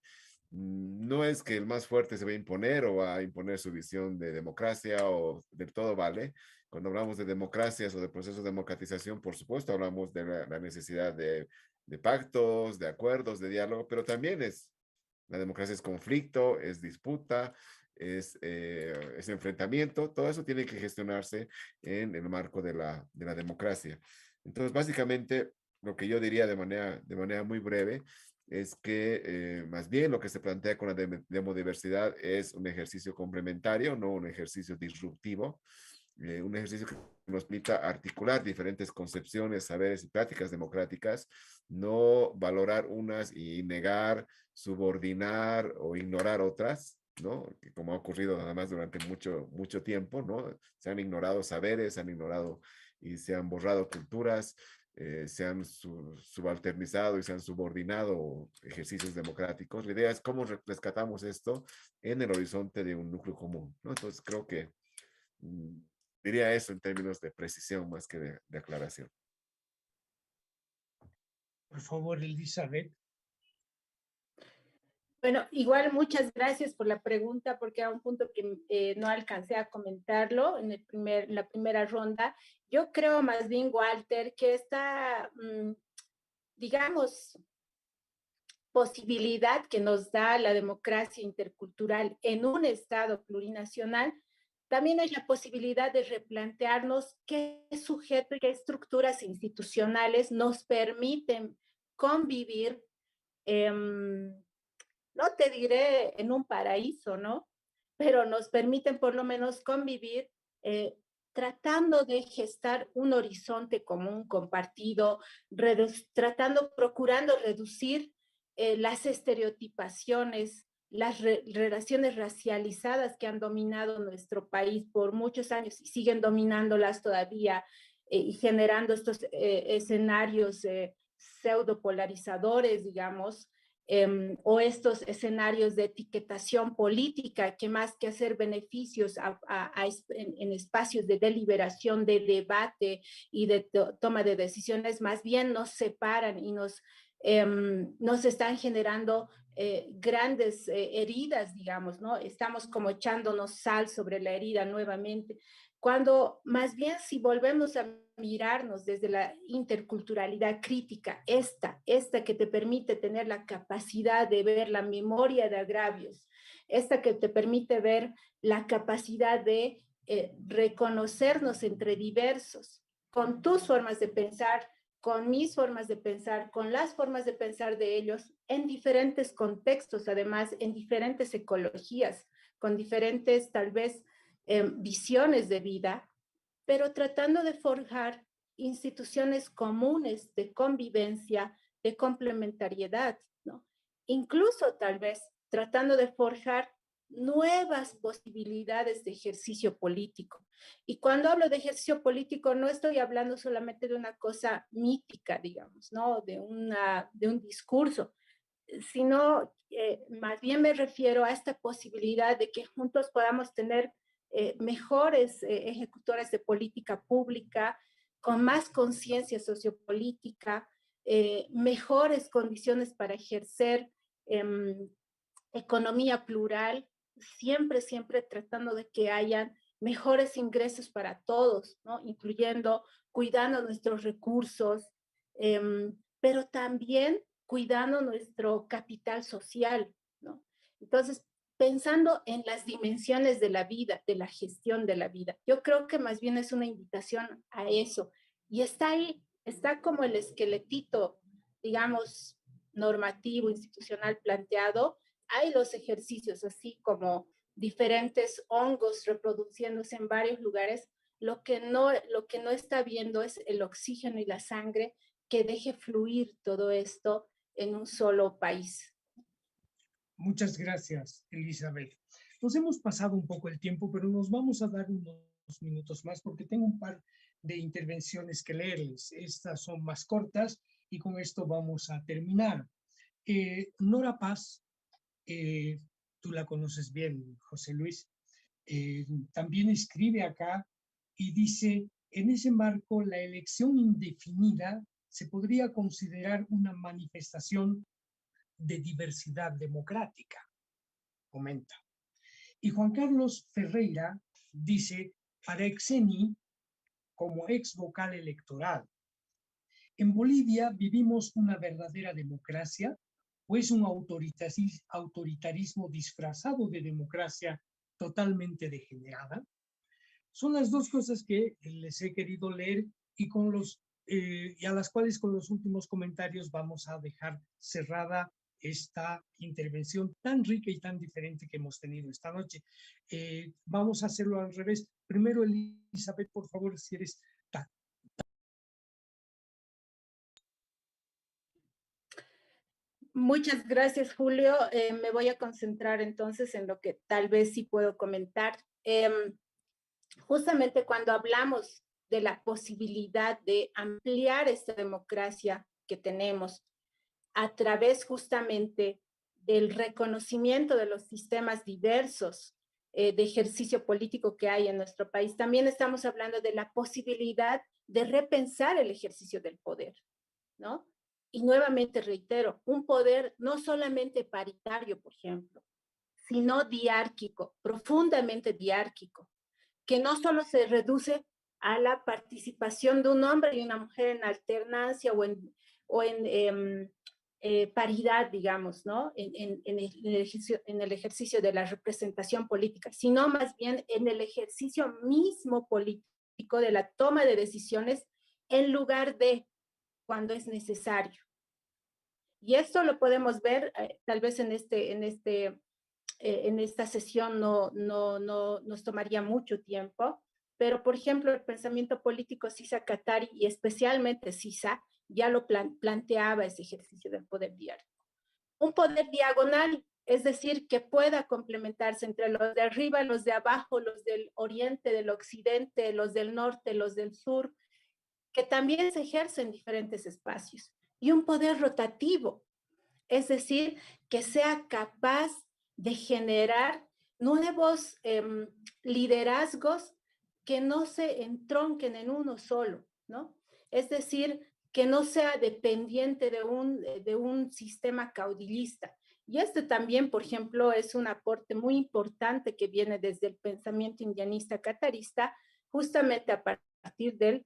No es que el más fuerte se va a imponer o va a imponer su visión de democracia o de todo vale. Cuando hablamos de democracias o de procesos de democratización, por supuesto, hablamos de la necesidad de pactos, de acuerdos, de diálogo, pero también la democracia es conflicto, es disputa, es enfrentamiento, todo eso tiene que gestionarse en el marco de la democracia. Entonces, básicamente, lo que yo diría de manera muy breve es que más bien lo que se plantea con la demodiversidad es un ejercicio complementario, no un ejercicio disruptivo, un ejercicio que nos permita articular diferentes concepciones, saberes y prácticas democráticas, no valorar unas y negar, subordinar o ignorar otras, ¿no? Como ha ocurrido además durante mucho tiempo, ¿no? Se han ignorado saberes, se han ignorado y se han borrado culturas, se han subalternizado y se han subordinado ejercicios democráticos. La idea es cómo rescatamos esto en el horizonte de un núcleo común, ¿no? Entonces creo que mm, diría eso en términos de precisión más que de aclaración. Por favor, Elizabeth. Bueno, igual muchas gracias por la pregunta, porque era un punto que no alcancé a comentarlo en la primera ronda. Yo creo más bien, Walter, que esta, digamos, posibilidad que nos da la democracia intercultural en un Estado plurinacional, también es la posibilidad de replantearnos qué sujeto y qué estructuras institucionales nos permiten convivir, no te diré en un paraíso, ¿no? Pero nos permiten por lo menos convivir tratando de gestar un horizonte común compartido, procurando reducir las estereotipaciones, las relaciones racializadas que han dominado nuestro país por muchos años y siguen dominándolas todavía y generando estos escenarios pseudopolarizadores, digamos, o estos escenarios de etiquetación política que más que hacer beneficios en espacios de deliberación, de debate y de toma de decisiones, más bien nos separan y nos están generando grandes heridas, digamos, ¿no? Estamos como echándonos sal sobre la herida nuevamente, cuando más bien si volvemos a mirarnos desde la interculturalidad crítica, esta que te permite tener la capacidad de ver la memoria de agravios, esta que te permite ver la capacidad de reconocernos entre diversos, con tus formas de pensar, con mis formas de pensar, con las formas de pensar de ellos, en diferentes contextos, además, en diferentes ecologías, con diferentes, tal vez, visiones de vida, pero tratando de forjar instituciones comunes de convivencia, de complementariedad, ¿no? Incluso tal vez tratando de forjar nuevas posibilidades de ejercicio político. Y cuando hablo de ejercicio político, no estoy hablando solamente de una cosa mítica, digamos, ¿no? De un discurso, sino más bien me refiero a esta posibilidad de que juntos podamos tener mejores ejecutores de política pública, con más conciencia sociopolítica, mejores condiciones para ejercer economía plural, siempre tratando de que hayan mejores ingresos para todos, ¿no? Incluyendo, cuidando nuestros recursos, pero también cuidando nuestro capital social, ¿no? Entonces, pensando en las dimensiones de la vida, de la gestión de la vida, yo creo que más bien es una invitación a eso. Y está ahí, está como el esqueletito, digamos, normativo, institucional planteado. Hay los ejercicios, así como diferentes hongos reproduciéndose en varios lugares. Lo que no está viendo es el oxígeno y la sangre que deje fluir todo esto en un solo país. Muchas gracias, Elizabeth. Nos hemos pasado un poco el tiempo, pero nos vamos a dar unos minutos más porque tengo un par de intervenciones que leerles. Estas son más cortas y con esto vamos a terminar. Nora Paz, tú la conoces bien, José Luis, también escribe acá y dice, en ese marco, la elección indefinida se podría considerar una manifestación de diversidad democrática, comenta. Y Juan Carlos Ferreira dice, para Exeni, como ex vocal electoral, ¿en Bolivia vivimos una verdadera democracia o es un autoritarismo disfrazado de democracia totalmente degenerada? Son las dos cosas que les he querido leer y a las cuales con los últimos comentarios vamos a dejar cerrada esta intervención tan rica y tan diferente que hemos tenido esta noche. Vamos a hacerlo al revés. Primero, Elizabeth, por favor, si eres tan. Muchas gracias, Julio. Me voy a concentrar entonces en lo que tal vez sí puedo comentar. Justamente cuando hablamos de la posibilidad de ampliar esta democracia que tenemos a través justamente del reconocimiento de los sistemas diversos de ejercicio político que hay en nuestro país, también estamos hablando de la posibilidad de repensar el ejercicio del poder, ¿no? Y nuevamente reitero, un poder no solamente paritario, por ejemplo, sino diárquico, profundamente diárquico, que no solo se reduce a la participación de un hombre y una mujer en alternancia o en paridad, digamos, ¿no? En el ejercicio de la representación política, sino más bien en el ejercicio mismo político de la toma de decisiones en lugar de cuando es necesario. Y esto lo podemos ver tal vez en esta sesión no nos tomaría mucho tiempo, pero por ejemplo el pensamiento político Sisa Katari y especialmente Sisa ya lo planteaba ese ejercicio del poder diario. Un poder diagonal, es decir, que pueda complementarse entre los de arriba, los de abajo, los del oriente, del occidente, los del norte, los del sur, que también se ejerce en diferentes espacios. Y un poder rotativo, es decir, que sea capaz de generar nuevos liderazgos que no se entronquen en uno solo, ¿no? Es decir, que no sea dependiente de un sistema caudillista. Y este también, por ejemplo, es un aporte muy importante que viene desde el pensamiento indianista catarista, justamente a partir de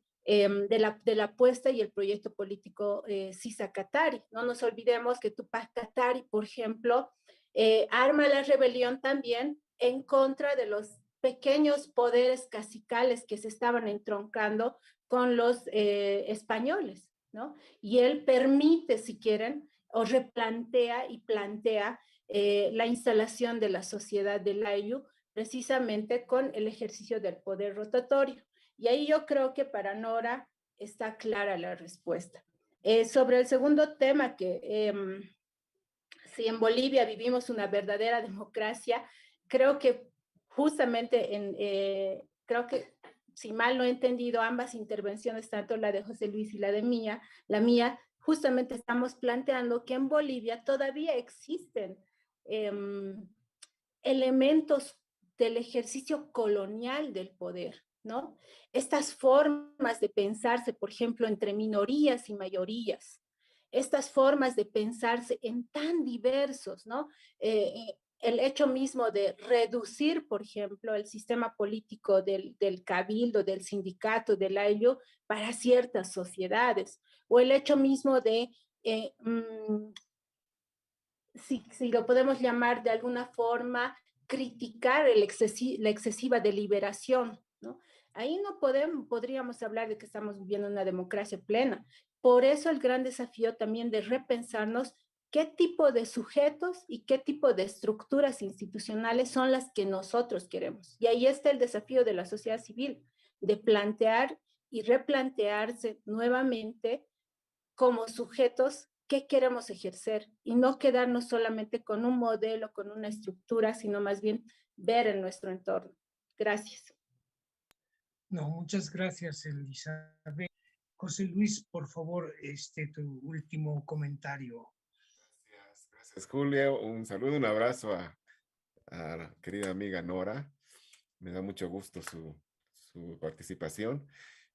la apuesta y el proyecto político Sisa Katari. No nos olvidemos que Tupac Katari, por ejemplo, arma la rebelión también en contra de los pequeños poderes cacicales que se estaban entroncando con los españoles, ¿no? Y él permite, si quieren, o replantea y plantea la instalación de la sociedad del Ayllu precisamente con el ejercicio del poder rotatorio. Y ahí yo creo que para Nora está clara la respuesta. Sobre el segundo tema, que si en Bolivia vivimos una verdadera democracia, creo que justamente creo que si mal no he entendido ambas intervenciones, tanto la de José Luis y la mía, justamente estamos planteando que en Bolivia todavía existen elementos del ejercicio colonial del poder, ¿no? Estas formas de pensarse, por ejemplo, entre minorías y mayorías, estas formas de pensarse en tan diversos, ¿no? El hecho mismo de reducir, por ejemplo, el sistema político del cabildo, del sindicato, del Ayllu, para ciertas sociedades, o el hecho mismo de, si lo podemos llamar de alguna forma, criticar la excesiva deliberación, ¿no? Ahí no podríamos hablar de que estamos viviendo una democracia plena. Por eso el gran desafío también de repensarnos qué tipo de sujetos y qué tipo de estructuras institucionales son las que nosotros queremos. Y ahí está el desafío de la sociedad civil, de plantear y replantearse nuevamente como sujetos qué queremos ejercer y no quedarnos solamente con un modelo, con una estructura, sino más bien ver en nuestro entorno. Gracias. No, muchas gracias, Elizabeth. José Luis, por favor, tu último comentario. Gracias, Julio. Un saludo, un abrazo a la querida amiga Nora. Me da mucho gusto su su participación.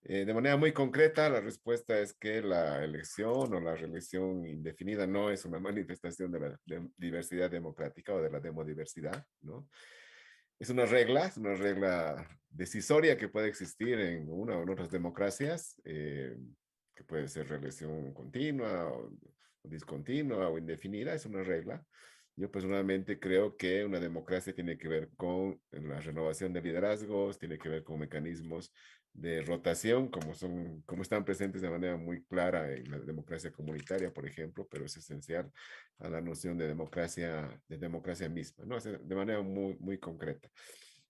De manera muy concreta, la respuesta es que la elección o la reelección indefinida no es una manifestación de la diversidad democrática o de la demodiversidad, ¿no? Es una regla decisoria que puede existir en una o en otras democracias, que puede ser reelección continua o discontinua o indefinida, es una regla. Yo personalmente creo que una democracia tiene que ver con la renovación de liderazgos, tiene que ver con mecanismos de rotación, como están presentes de manera muy clara en la democracia comunitaria, por ejemplo, pero es esencial a la noción de democracia misma, ¿no? De manera muy, muy concreta.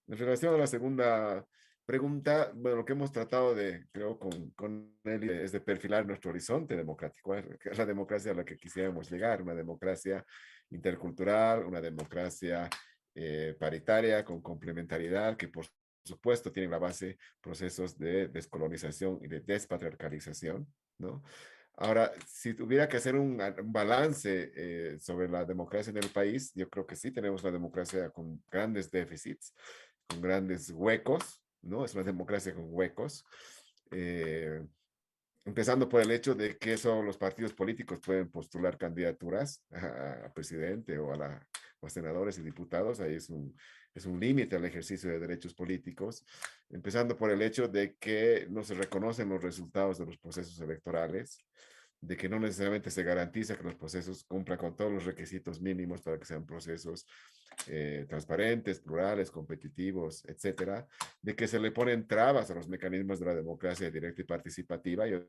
En relación a la segunda pregunta, bueno, lo que hemos tratado de, creo, con él es de perfilar nuestro horizonte democrático, que es la democracia a la que quisiéramos llegar, una democracia intercultural, una democracia paritaria, con complementariedad, que por supuesto tiene la base procesos de descolonización y de despatriarcalización, ¿no? Ahora, si tuviera que hacer un balance sobre la democracia en el país, yo creo que sí tenemos una democracia con grandes déficits, con grandes huecos, ¿no? Es una democracia con huecos. Eh, Empezando por el hecho de que solo los partidos políticos pueden postular candidaturas a presidente o a senadores y diputados. Ahí es un límite al ejercicio de derechos políticos. Empezando por el hecho de que no se reconocen los resultados de los procesos electorales, de que no necesariamente se garantiza que los procesos cumplan con todos los requisitos mínimos para que sean procesos transparentes, plurales, competitivos, etcétera, de que se le ponen trabas a los mecanismos de la democracia directa y participativa. Y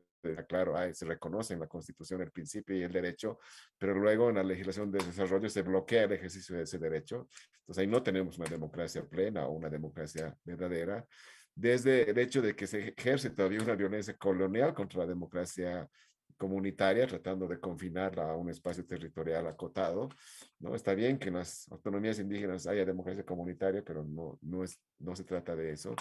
claro, se reconoce en la Constitución el principio y el derecho, pero luego en la legislación de desarrollo se bloquea el ejercicio de ese derecho. Entonces ahí no tenemos una democracia plena o una democracia verdadera, desde el hecho de que se ejerce todavía una violencia colonial contra la democracia comunitaria, tratando de confinarla a un espacio territorial acotado, ¿no? Está bien que en las autonomías indígenas haya democracia comunitaria, pero no se trata de eso.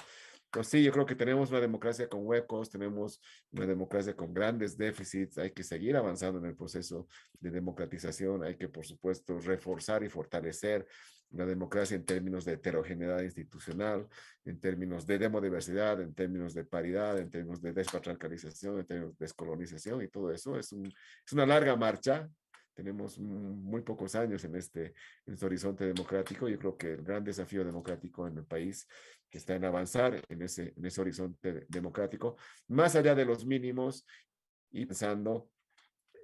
Pues sí, yo creo que tenemos una democracia con huecos, tenemos una democracia con grandes déficits, hay que seguir avanzando en el proceso de democratización, hay que, por supuesto, reforzar y fortalecer la democracia en términos de heterogeneidad institucional, en términos de demodiversidad, en términos de paridad, en términos de despatriarcalización, en términos de descolonización, y todo eso es una larga marcha. Tenemos muy pocos años en este horizonte democrático. Yo creo que el gran desafío democrático en el país está en avanzar en ese horizonte democrático, más allá de los mínimos y pensando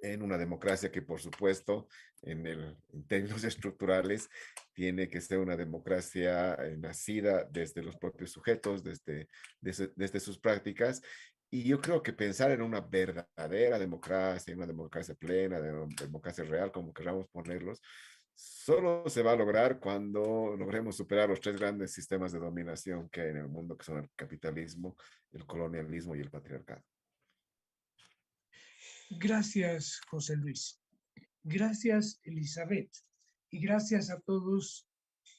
en una democracia que, por supuesto, en términos estructurales, tiene que ser una democracia nacida desde los propios sujetos, desde sus prácticas. Y yo creo que pensar en una verdadera democracia, en una democracia plena, de una democracia real, como queramos ponerlos, solo se va a lograr cuando logremos superar los tres grandes sistemas de dominación que hay en el mundo, que son el capitalismo, el colonialismo y el patriarcado. Gracias, José Luis. Gracias, Elizabeth. Y gracias a todos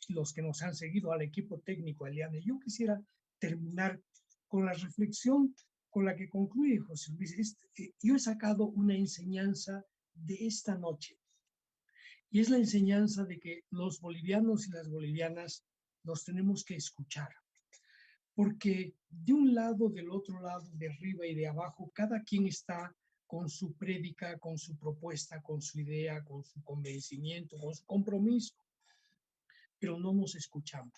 los que nos han seguido, al equipo técnico, Eliana. Yo quisiera terminar con la reflexión con la que concluye José Luis. Yo he sacado una enseñanza de esta noche, y es la enseñanza de que los bolivianos y las bolivianas nos tenemos que escuchar, porque de un lado, del otro lado, de arriba y de abajo, cada quien está con su prédica, con su propuesta, con su idea, con su convencimiento, con su compromiso, pero no nos escuchamos.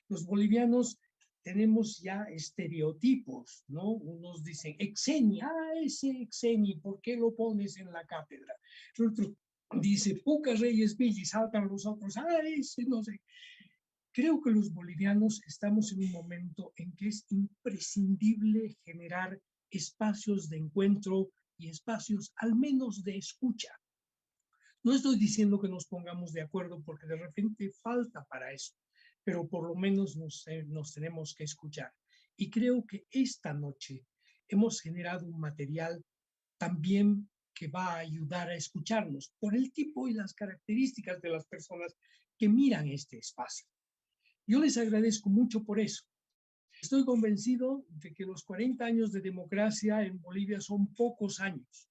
Los bolivianos tenemos ya estereotipos, ¿no? Unos dicen, Exeni, ese Exeni, ¿por qué lo pones en la cátedra? El otro dice, Puca Reyes Villa, y saltan los otros, ese, no sé. Creo que los bolivianos estamos en un momento en que es imprescindible generar espacios de encuentro y espacios al menos de escucha. No estoy diciendo que nos pongamos de acuerdo porque de repente falta para eso, pero por lo menos nos tenemos que escuchar. Y creo que esta noche hemos generado un material también que va a ayudar a escucharnos por el tipo y las características de las personas que miran este espacio. Yo les agradezco mucho por eso. Estoy convencido de que los 40 años de democracia en Bolivia son pocos años,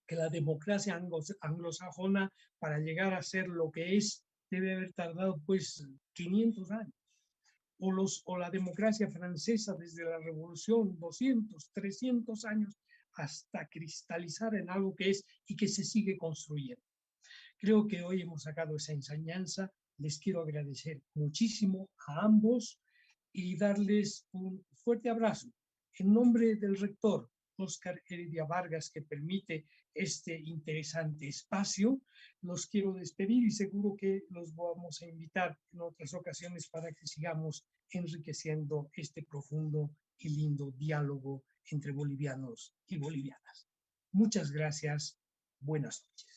que la democracia anglosajona para llegar a ser lo que es debe haber tardado pues 500 años. o la democracia francesa desde la Revolución, 200, 300 años, hasta cristalizar en algo que es y que se sigue construyendo. Creo que hoy hemos sacado esa enseñanza. Les quiero agradecer muchísimo a ambos y darles un fuerte abrazo. En nombre del rector Óscar Heredia Vargas, que permite este interesante espacio, los quiero despedir y seguro que los vamos a invitar en otras ocasiones para que sigamos enriqueciendo este profundo y lindo diálogo entre bolivianos y bolivianas. Muchas gracias. Buenas noches.